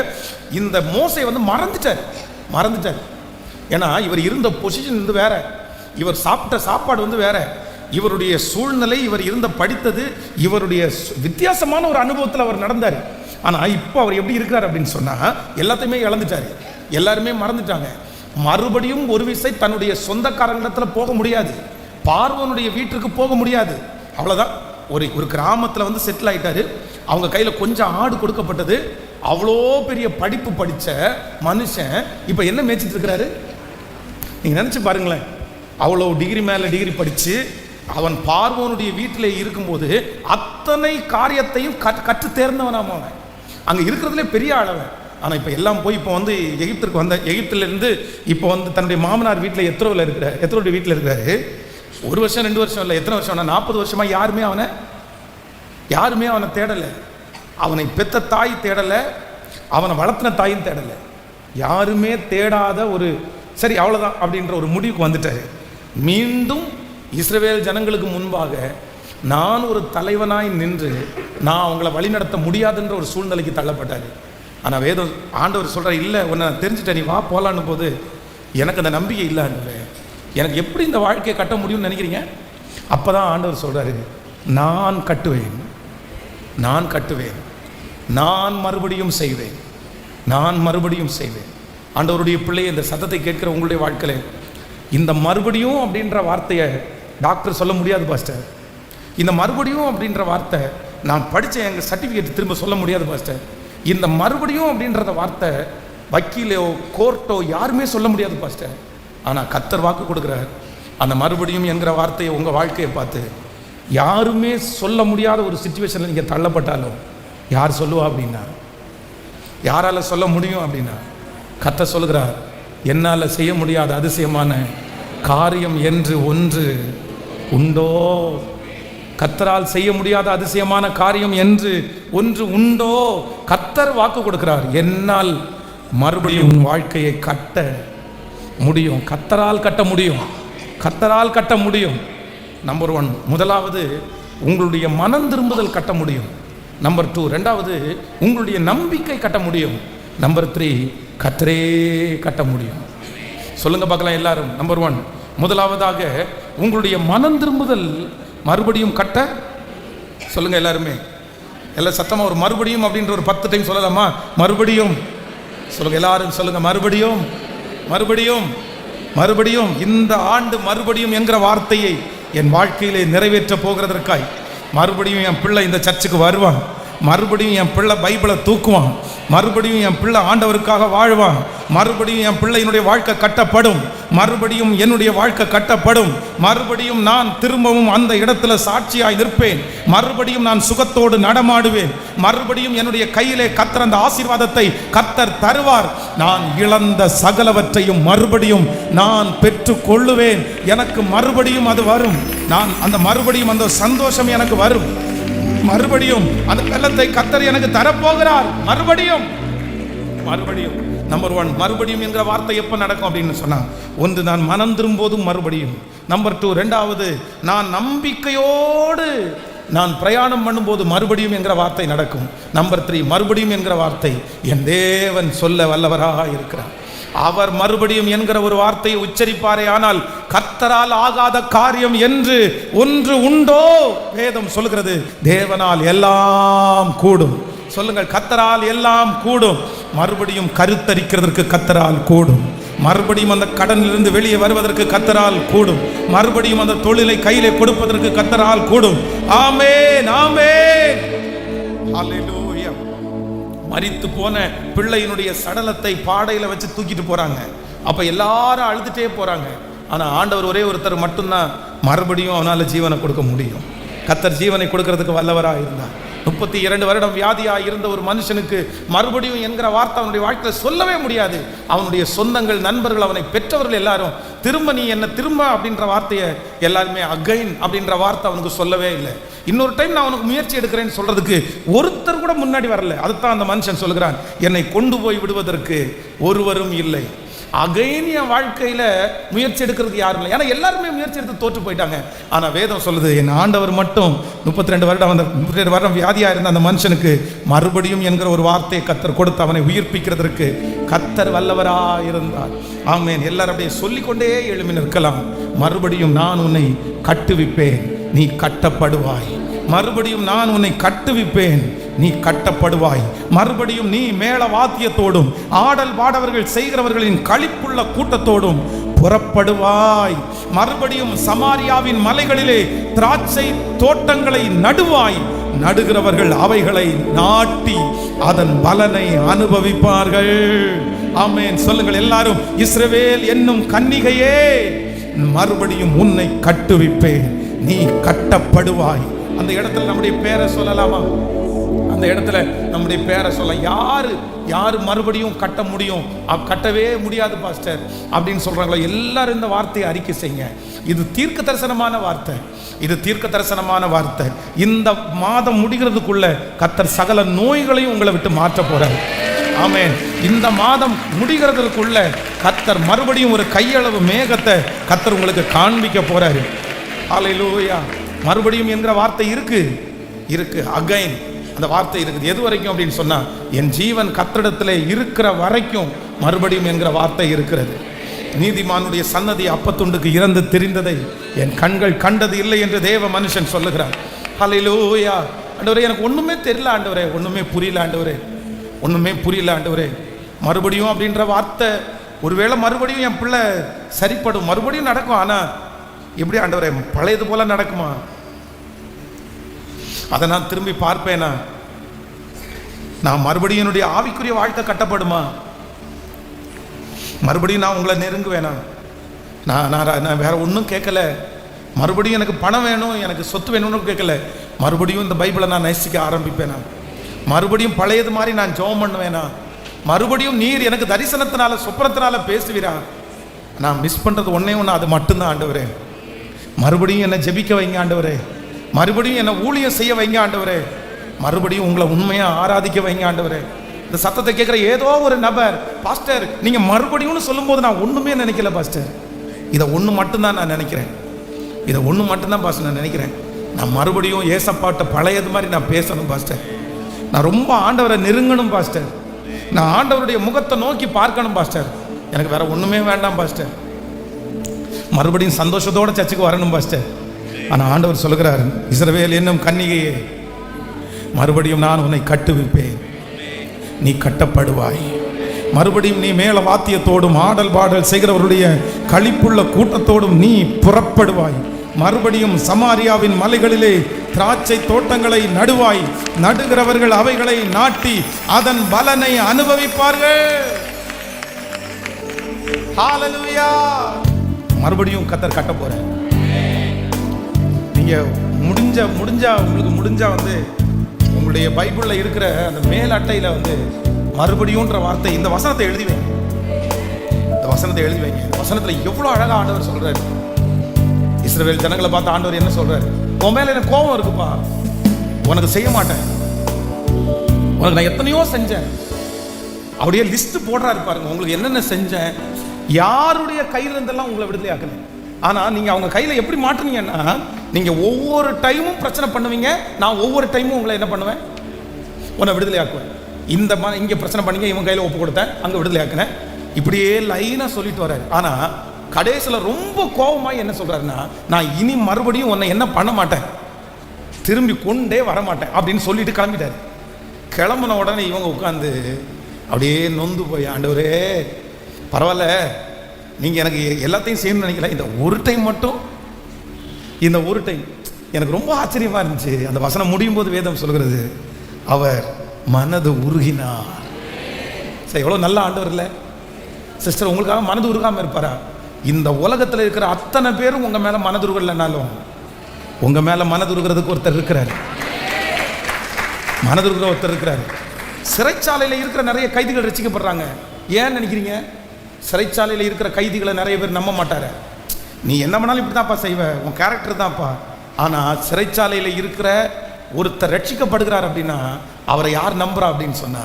இந்த மோசே மறந்துட்டார். ஏன்னா இவர் இருந்த பொசிஷன் வேற, இவர் சாப்பிட்ட சாப்பாடு வேற, இவருடைய சூழ்நிலை, இவர் இருந்த படித்தது, இவருடைய வித்தியாசமான ஒரு அனுபவத்தில் அவர் நடந்தார். ஆனால் இப்போ அவர் எப்படி இருக்கிறார் அப்படின்னு சொன்னால், எல்லாத்தையுமே இழந்துட்டார், எல்லாருமே மறந்துட்டாங்க. மறுபடியும் ஒரு விசை தன்னுடைய சொந்தக்காரங்களிடத்தில் போக முடியாது, பார்வோனுடைய வீட்டிற்கு போக முடியாது. அவ்வளோதான். ஒரு கிராமத்தில் செட்டில் ஆகிட்டாரு. அவங்க கையில் கொஞ்சம் ஆடு கொடுக்கப்பட்டது. அவ்வளோ பெரிய படிப்பு படித்த மனுஷன் இப்போ என்ன மேய்ச்சிட்டு இருக்கிறாரு? நீங்கள் நினச்சி பாருங்களேன். அவ்வளோ டிகிரி மேலே டிகிரி படித்து அவன் பார்வோனுடைய வீட்டில் இருக்கும்போது அத்தனை காரியத்தையும் கற்று தேர்ந்தவனாம அவன். அங்கே இருக்கிறதுலே பெரிய ஆளவன். ஆனால் இப்போ எல்லாம் போய் இப்போ எகிப்திற்கு எகிப்திலிருந்து இப்போ தன்னுடைய மாமனார் வீட்டில் எத்தனை வீட்டில் இருக்கிறாரு. 1 வருஷம் 2 வருஷம் இல்லை, எத்தனை வருஷம்? 40 வருஷமாக யாருமே அவனை தேடலை. அவனை பெத்த தாய் தேடலை, அவனை வளர்த்தின தாயும் தேடலை. யாருமே தேடாத ஒரு சரி அவ்வளோதான் அப்படின்ற ஒரு முடிவுக்கு வந்துட்டார். மீண்டும் இஸ்ரவேல் ஜனங்களுக்கு முன்பாக நான் ஒரு தலைவனாய் நின்று நான் அவங்கள வழிநடத்த முடியாதுன்ற ஒரு சூழ்நிலைக்கு தள்ளப்பட்டார். ஆனால் வேதம் ஆண்டவர் சொல்கிறார், இல்லை உன்னை நான் தெரிஞ்சுட்டேன், நீ வா போகலான்னு போது எனக்கு அந்த நம்பிக்கை இல்லைன்னு. எனக்கு எப்படி இந்த வாழ்க்கையை கட்ட முடியும்னு நினைக்கிறீங்க? அப்போ தான் ஆண்டவர் சொல்கிறாரு, நான் கட்டுவேன், நான் மறுபடியும் செய்வேன். ஆண்டவருடைய பிள்ளை, இந்த சத்தத்தை கேட்கிற உங்களுடைய வாழ்க்கையில் இந்த மறுபடியும் அப்படின்ற வார்த்தையை டாக்டர் சொல்ல முடியாது பாஸ்டர். இந்த மறுபடியும் அப்படின்ற வார்த்தை நான் படித்த எங்கள் சர்டிஃபிகேட் திரும்ப சொல்ல முடியாது பாஸ்டர். இந்த மறுபடியும் அப்படின்றத வார்த்தை வக்கீலோ கோர்ட்டோ யாருமே சொல்ல முடியாது பாஸ்டர். ஆனால் கர்த்தர் வாக்கு கொடுக்குறார். அந்த மறுபடியும் என்கிற வார்த்தையை உங்கள் வாழ்க்கையை பார்த்து யாருமே சொல்ல முடியாத ஒரு சிச்சுவேஷனில் நீங்கள் தள்ளப்பட்டாலும் யார் சொல்லுவா அப்படின்னா, யாரால் சொல்ல முடியும் அப்படின்னா, கர்த்தர் சொல்லுகிறார், என்னால் செய்ய முடியாத அதிசயமான காரியம் என்று ஒன்று உண்டோ? கர்த்தரால் செய்ய முடியாத அதிசயமான காரியம் என்று ஒன்று உண்டோ? கர்த்தர் வாக்கு கொடுக்கிறார், என்னால் மறுபடியும் வாழ்க்கையை கட்ட முடியும். கர்த்தரால் கட்ட முடியும். கர்த்தரால் கட்ட முடியும். நம்பர் 1, முதலாவது உங்களுடைய மனம் திரும்புதல் கட்ட முடியும். நம்பர் 2, ரெண்டாவது உங்களுடைய நம்பிக்கை கட்ட முடியும். நம்பர் 3, கர்த்தரே கட்ட முடியும். சொல்லுங்க பார்க்கலாம் எல்லாரும். நம்பர் 1, முதலாவதாக உங்களுடைய மனம் திரும்புதல் மறுபடியும் கட்ட. சொல்லுங்க எல்லாருமே, எல்லாம் சத்தமா ஒரு மறுபடியும் அப்படின்ற ஒரு 10 டைம் சொல்லலாமா? மறுபடியும் சொல்லுங்க எல்லாரும், சொல்லுங்க மறுபடியும், மறுபடியும், மறுபடியும். இந்த ஆண்டு மறுபடியும் என்கிற வார்த்தையை என் வாழ்க்கையிலே நிறைவேற்ற போகிறதற்காய் மறுபடியும் என் பிள்ளை இந்த சர்ச்சுக்கு வருவான். மறுபடியும் என் பிள்ளை பைபிளை தூக்குவான். மறுபடியும் என் பிள்ளை ஆண்டவருக்காக வாழ்வான். மறுபடியும் என் பிள்ளையினுடைய வாழ்க்கை கட்டப்படும். மறுபடியும் என்னுடைய வாழ்க்கை கட்டப்படும். மறுபடியும் நான் திரும்பவும் அந்த இடத்துல சாட்சியாய் நிற்பேன். மறுபடியும் நான் சுகத்தோடு நடமாடுவேன். மறுபடியும் என்னுடைய கையிலே கர்த்தர் அந்த ஆசீர்வாதத்தை கர்த்தர் தருவார். நான் இழந்த சகலவற்றையும் மறுபடியும் நான் பெற்று கொள்ளுவேன். எனக்கு மறுபடியும் அது வரும். நான் அந்த மறுபடியும் அந்த சந்தோஷம் எனக்கு வரும். மறுபடியும் அந்த வெள்ளத்தை கர்த்தர் எனக்கு தரப்போகிறார். மறுபடியும், மறுபடியும். நம்பர் 1, மறுபடியும் என்கிற வார்த்தை எப்போ நடக்கும் அப்படின்னு சொன்னா, ஒன்று நான் மனம் திரும்போதும் மறுபடியும். நம்பர் 2, ரெண்டாவது நான் நம்பிக்கையோடு நான் பிரயாணம் பண்ணும்போது மறுபடியும் என்கிற வார்த்தை நடக்கும். நம்பர் 3, மறுபடியும் என்கிற வார்த்தை என் தேவன் சொல்ல வல்லவராக இருக்கிறார். அவர் மறுபடியும் என்கிற ஒரு வார்த்தையை உச்சரிப்பாரே, ஆனால் கர்த்தரால் ஆகாத காரியம் என்று ஒன்று உண்டோ? வேதம் சொல்லுகிறது, தேவனால் எல்லாம் கூடும். சொல்லுங்கள், கர்த்தரால் எல்லாம் கூடும். மறுபடியும் கருத்தரிக்கிறதற்கு கர்த்தரால் கூடும். மறுபடியும் அந்த கடனிலிருந்து வெளியே வருவதற்கு கர்த்தரால் கூடும். மறுபடியும் அந்த தொழிலை கையிலே கொடுப்பதற்கு கர்த்தரால் கூடும். ஆமென், ஆமென், ஹல்லேலூயா. மரித்து போன பிள்ளையினுடைய சடலத்தை பாடையில வச்சு தூக்கிட்டு போறாங்க. அப்ப எல்லாரும் அழுதுட்டே போறாங்க. ஆனா ஆண்டவர் ஒரே ஒருத்தர் மட்டும்தான் மறுபடியும் அவனால ஜீவனை கொடுக்க முடியும். கர்த்தர் ஜீவனை கொடுக்கிறதுக்கு வல்லவராக இருந்தார். 32 வருடம் வியாதியாக இருந்த ஒரு மனுஷனுக்கு மறுபடியும் என்கிற வார்த்தை அவனுடைய வாழ்க்கையில் சொல்லவே முடியாது. அவனுடைய சொந்தங்கள், நண்பர்கள், அவனை பெற்றவர்கள் எல்லாரும் திரும்ப நீ என்ன திரும்ப அப்படின்ற வார்த்தையை எல்லாருமே அகைன் அப்படின்ற வார்த்தை அவனுக்கு சொல்லவே இல்லை. இன்னொரு டைம் நான் அவனுக்கு முயற்சி எடுக்கிறேன்னு சொல்றதுக்கு ஒருத்தர் கூட முன்னாடி வரல. அதுதான் அந்த மனுஷன் சொல்கிறான், என்னை கொண்டு போய் விடுவதற்கு ஒருவரும் இல்லை. அகைன் என் வாழ்க்கையில் முயற்சி எடுக்கிறது யாரும் இல்லை. ஏன்னா எல்லாருமே முயற்சி எடுத்து தோற்று போயிட்டாங்க. ஆனால் வேதம் சொல்லுது, என் ஆண்டவர் மட்டும் 32 வருடம் அந்த 32 வருடம் வியாதியாக இருந்த அந்த மனுஷனுக்கு மறுபடியும் என்கிற ஒரு வார்த்தையை கர்த்தர் கொடுத்து அவனை உயிர்ப்பிக்கிறதற்கு கர்த்தர் வல்லவராக இருந்தார். ஆமென். எல்லாரும் அப்படியே சொல்லிக்கொண்டே எழுமி நிற்கலாம். மறுபடியும் நான் உன்னை கட்டுவிப்பேன், நீ கட்டப்படுவாய். மறுபடியும் நான் உன்னை கட்டுவிப்பேன், நீ கட்டப்படுவாய். மறுபடியும் நீ மேள வாத்தியத்தோடும் ஆடல் பாடவர்கள் செய்கிறவர்களின் களிப்புள்ள கூட்டத்தோடும் புறப்படுவாய். மறுபடியும் சமாரியாவின் மலைகளிலே திராட்சை தோட்டங்களை நடுவாய். நடுகிறவர்கள் அவைகளை நாட்டி அதன் பலனை அனுபவிப்பார்கள். ஆமென். சொல்லுங்கள் எல்லாரும், இஸ்ரவேல் என்னும் கன்னிகையே, மறுபடியும் உன்னை கட்டுவிப்பேன், நீ கட்டப்படுவாய். அந்த இடத்துல நம்முடைய பேரை சொல்லலாமா? அந்த இடத்துல நம்முடைய பேரை சொல்ல. யாரு மறுபடியும் கட்ட முடியும்? கட்டவே முடியாது பாஸ்டர் அப்படின்னு சொல்றாங்களோ எல்லாரும் இந்த வார்த்தையை அறிக்கை செய்யுங்க. இது தீர்க்க தரிசனமான வார்த்தை. இது தீர்க்க தரிசனமான வார்த்தை. இந்த மாதம் முடிகிறதுக்குள்ள கர்த்தர் சகல நோய்களையும் உங்களை விட்டு மாற்ற போறார். ஆமென். இந்த மாதம் முடிகிறதுக்குள்ள கர்த்தர் மறுபடியும் ஒரு கையளவு மேகத்தை கர்த்தர் உங்களுக்கு காண்பிக்க போறாரு. ஹல்லேலூயா. மறுபடியும் என்கிற வார்த்தை இருக்கு அகைன் அந்த வார்த்தை இருக்குது. எது வரைக்கும் அப்படின்னு சொன்னா, என் ஜீவன் கர்த்தரிடத்திலே இருக்கிற வரைக்கும் மறுபடியும் என்கிற வார்த்தை இருக்கிறது. நீதிமானுடைய சன்னதி அப்பத்துண்டுக்கு இறந்து தெரிந்ததை என் கண்கள் கண்டது இல்லை என்று தேவ மனுஷன் சொல்லுகிறார். ஹல்லேலூயா. ஆண்டவரே, எனக்கு ஒண்ணுமே தெரியல ஆண்டவரே, ஒண்ணுமே புரியல ஆண்டவரே, ஒண்ணுமே புரியல ஆண்டவரே. மறுபடியும் அப்படின்ற வார்த்தை, ஒருவேளை மறுபடியும் என் பிள்ளை சரிப்படும், மறுபடியும் நடக்கும். ஆனா எப்படி ஆண்டவரே, பழையது போல நடக்குமா? அதை நான் திரும்பி பார்ப்பேனா? நான் மறுபடியும் என்னுடைய ஆவிக்குரிய வாழ்க்கை கட்டப்படுமா? மறுபடியும் நான் உங்களை நெருங்குவேனா? நான் வேற ஒன்றும் கேட்கல. மறுபடியும் எனக்கு பணம் வேணும், எனக்கு சொத்து வேணும்னு கேட்கல. மறுபடியும் இந்த பைபிளை நான் நேசிக்க ஆரம்பிப்பேனா? மறுபடியும் பழையது மாதிரி நான் ஜெபம் பண்ணுவேனா? மறுபடியும் நீர் எனக்கு தரிசனத்தினால சொப்பனத்தினால பேசுவீரா? நான் மிஸ் பண்ணுறது ஒன்றே ஒன்று, அது மட்டும்தான் ஆண்டவரே. மறுபடியும் என்னை ஜெபிக்க வைங்க ஆண்டவரே. மறுபடியும் என்னை ஊழியம் செய்ய வைங்க ஆண்டவரே. மறுபடியும் உங்களை உண்மையாக ஆராதிக்க வைங்க ஆண்டவரே. இந்த சத்தத்தை கேட்குற ஏதோ ஒரு நபர், பாஸ்டர் நீங்கள் மறுபடியும்னு சொல்லும்போது நான் ஒன்றுமே நினைக்கல பாஸ்டர், இதை ஒன்று மட்டும்தான் நான் நினைக்கிறேன். இதை ஒன்று மட்டும்தான் பாஸ்டர் நான் நினைக்கிறேன். நான் மறுபடியும் ஏசப்பாட்ட பழையது மாதிரி நான் பேசணும் பாஸ்டர். நான் ரொம்ப ஆண்டவரை நெருங்கணும் பாஸ்டர். நான் ஆண்டவருடைய முகத்தை நோக்கி பார்க்கணும் பாஸ்டர். எனக்கு வேற ஒன்றுமே வேண்டாம் பாஸ்டர். மறுபடியும் சந்தோஷத்தோடு சர்ச்சுக்கு வரணும் பாஸ்டர். ஆனால் ஆண்டவர் சொல்லுகிறார், இஸ்ரவேல் என்னும் கன்னிகையே, மறுபடியும் நான் உன்னை கட்டுவிப்பேன், நீ கட்டப்படுவாய். மறுபடியும் நீ மேல வாத்தியத்தோடும் ஆடல் பாடல் செய்கிறவருடைய களிப்புள்ள கூட்டத்தோடும் நீ புறப்படுவாய். மறுபடியும் சமாரியாவின் மலைகளிலே திராட்சை தோட்டங்களை நடுவாய். நடுகிறவர்கள் அவைகளை நாட்டி அதன் பலனை அனுபவிப்பார்கள். ஹalleluya. மறுபடியும் கர்த்தர் கட்ட போற. நீங்க உங்களுக்கு முடிஞ்சா வந்து உங்களுடைய பைபிள்ல இருக்கிற அந்த மேல் அட்டையில வந்து மறுபடியும்ன்ற வார்த்தை, இந்த வசனத்தை எழுதி வைங்க. இந்த வசனத்தை எழுதி வைங்க. வசனத்துல எவ்வளவு அழகா ஆண்டவர் சொல்றாரு. இஸ்ரவேல் ஜனங்களை பார்த்து ஆண்டவர் என்ன சொல்றாரு? உன் மேல எனக்கு கோபம் இருக்குப்பா, உனக்கு செய்ய மாட்டேன், உனக்கு நான் எத்தனையோ செஞ்சேன். அப்படியே லிஸ்ட் போடுறாரு பாருங்க, உங்களுக்கு என்னென்ன செஞ்சேன், யாருடைய கையில இருந்தெல்லாம் உங்களை விடுதலை ஆக்கல. ஆனா நீங்க அவங்க கையில எப்படி மாட்டுனீங்கன்னா, நீங்க ஒவ்வொரு டைமும் பிரச்சனை பண்ணுவீங்க, நான் ஒவ்வொரு டைமும் உங்களை என்ன பண்ணுவேன், உன்னை விடுதலை ஆக்குவேன். இந்த இங்க பிரச்சனை பண்ணீங்க, இவங்க கையில ஒப்பு கொடுத்தேன், அங்க விடுதலை ஆக்குனேன். இப்படியே லைனா சொல்லிட்டு வர்றாரு. ஆனா கடைசியில ரொம்ப கோபமாய் என்ன சொல்றாருன்னா, நான் இனி மறுபடியும் உன்னை என்ன பண்ண மாட்டேன், திரும்பி கொண்டே வர மாட்டேன் அப்படின்னு சொல்லிட்டு கிளம்பிட்டாரு. கிளம்புன உடனே இவங்க உட்காந்து அப்படியே நொந்து போய், ஆண்டவரே பரவாயில்ல, நீங்க எனக்கு எல்லாத்தையும் செய்யணும்னு நினைக்கல, இந்த ஒரு டைம் மட்டும், இந்த ஒரு டைம் எனக்கு ரொம்ப ஆச்சரியமா இருந்துச்சு. அந்த வசனம் முடியும் போது வேதம் சொல்கிறது, அவர் மனது உருகினார். சரி, எவ்வளவு நல்ல ஆண்டவர் இல்லை சிஸ்டர்? உங்களுக்காக மனது உருகாம இருப்பாரா? இந்த உலகத்தில் இருக்கிற அத்தனை பேரும் உங்க மேல மனது உருகலைனாலும் உங்க மேல மனது உருகிறதுக்கு ஒருத்தர் இருக்கிறார். மனது உருகிற ஒருத்தர் இருக்கிறார். சிறைச்சாலையில் இருக்கிற நிறைய கைதிகள் ரசிக்கப்படுறாங்க. ஏன் நினைக்கிறீங்க? சிறைச்சாலையில் இருக்கிற கைதிகளை நிறைய பேர் நம்ப மாட்டாரு. நீ என்ன பண்ணாலும் இப்படி தான்ப்பா செய்வ, உன் கேரக்டர் தான்ப்பா. ஆனால் சிறைச்சாலையில் இருக்கிற ஒருத்தர் ரட்சிக்கப்படுகிறார் அப்படின்னா அவரை யார் நம்புறா அப்படின்னு சொன்னா,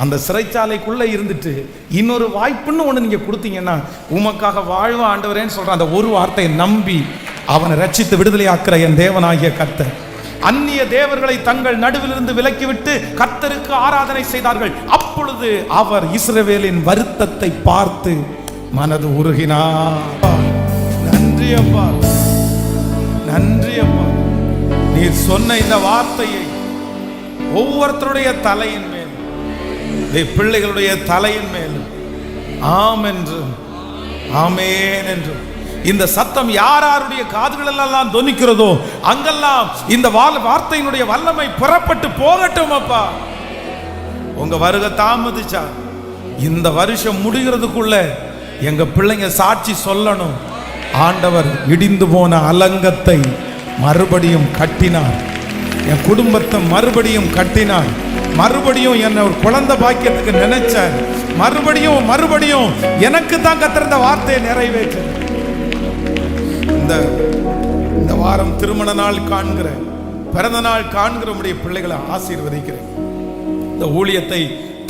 அந்த சிறைச்சாலைக்குள்ளே இருந்துட்டு இன்னொரு வாய்ப்புன்னு ஒன்று நீங்கள் கொடுத்தீங்கன்னா, உமக்காக வாழ்வ ஆண்டவரேன்னு சொல்கிற அந்த ஒரு வார்த்தையை நம்பி அவனை ரட்சித்து விடுதலை ஆக்கிற என் தேவனாகிய கர்த்தர். அந்நிய தேவர்களை தங்கள் நடுவிலிருந்து விலக்கிவிட்டு கர்த்தருக்கு ஆராதனை செய்தார்கள். அப்பொழுது அவர் இஸ்ரவேலின் வருத்தத்தை பார்த்து மனது உருகினார். நன்றி அப்பா, நன்றி அப்பா. நீர் சொன்ன இந்த வார்த்தையை ஒவ்வொருத்தருடைய தலையின் மேல், பிள்ளைகளுடைய தலையின் மேல் ஆம் என்றும் ஆமேன் என்றும் இந்த சத்தம் யாருடைய காதுகள் எல்லாம் தொனிக்கிறதோ அங்கெல்லாம் இந்த வார்த்தையினுடைய வல்லமை புறப்பட்டு போகட்டும் அப்பா. உங்க வருகை தாமதிச்சா இந்த வருஷம் முடிகிறதுக்குள்ள எங்க பிள்ளைங்க சாட்சி சொல்லணும், ஆண்டவர் இடிந்து போன அலங்கத்தை மறுபடியும் கட்டினார், என் குடும்பத்தை மறுபடியும் கட்டினார், மறுபடியும் என்ன ஒரு குழந்தை பாக்கியத்துக்கு நினைச்சார், மறுபடியும் எனக்கு தான் கத்திருந்த வார்த்தையை நிறைவேற்ற. இந்த வாரம் திருமண நாள் காண்கிற, பிறந்த நாள் காண்கிற உடைய பிள்ளைகளை ஆசீர்வதிக்கிறேன். இந்த ஊழியத்தை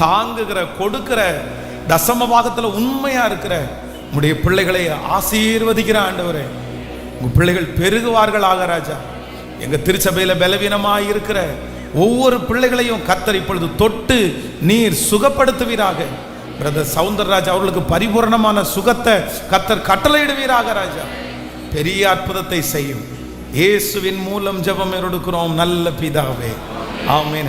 தாங்குகிற, கொடுக்கிற, தசம பாகத்துல உண்மையா இருக்கிற உடைய பிள்ளைகளை ஆசீர்வதிக்கிற ஆண்டவரே. உங்க பிள்ளைகள் பெருகுவார்கள் ஆக ராஜா. எங்க திருச்சபையில பலவீனமாய் இருக்கிற ஒவ்வொரு பிள்ளைகளையும் கர்த்தர் இப்பொழுது தொட்டு நீர் சுகப்படுத்துவீராக. பிரதர் சவுந்தரராஜ் அவர்களுக்கு பரிபூர்ணமான சுகத்தை கர்த்தர் கட்டளையிடுவீராக ராஜா. பெரிய அற்புதத்தை செய்யும். இயேசுவின் மூலம் ஜெபம் எடுக்கிறோம் நல்ல பிதாவே, ஆமென்.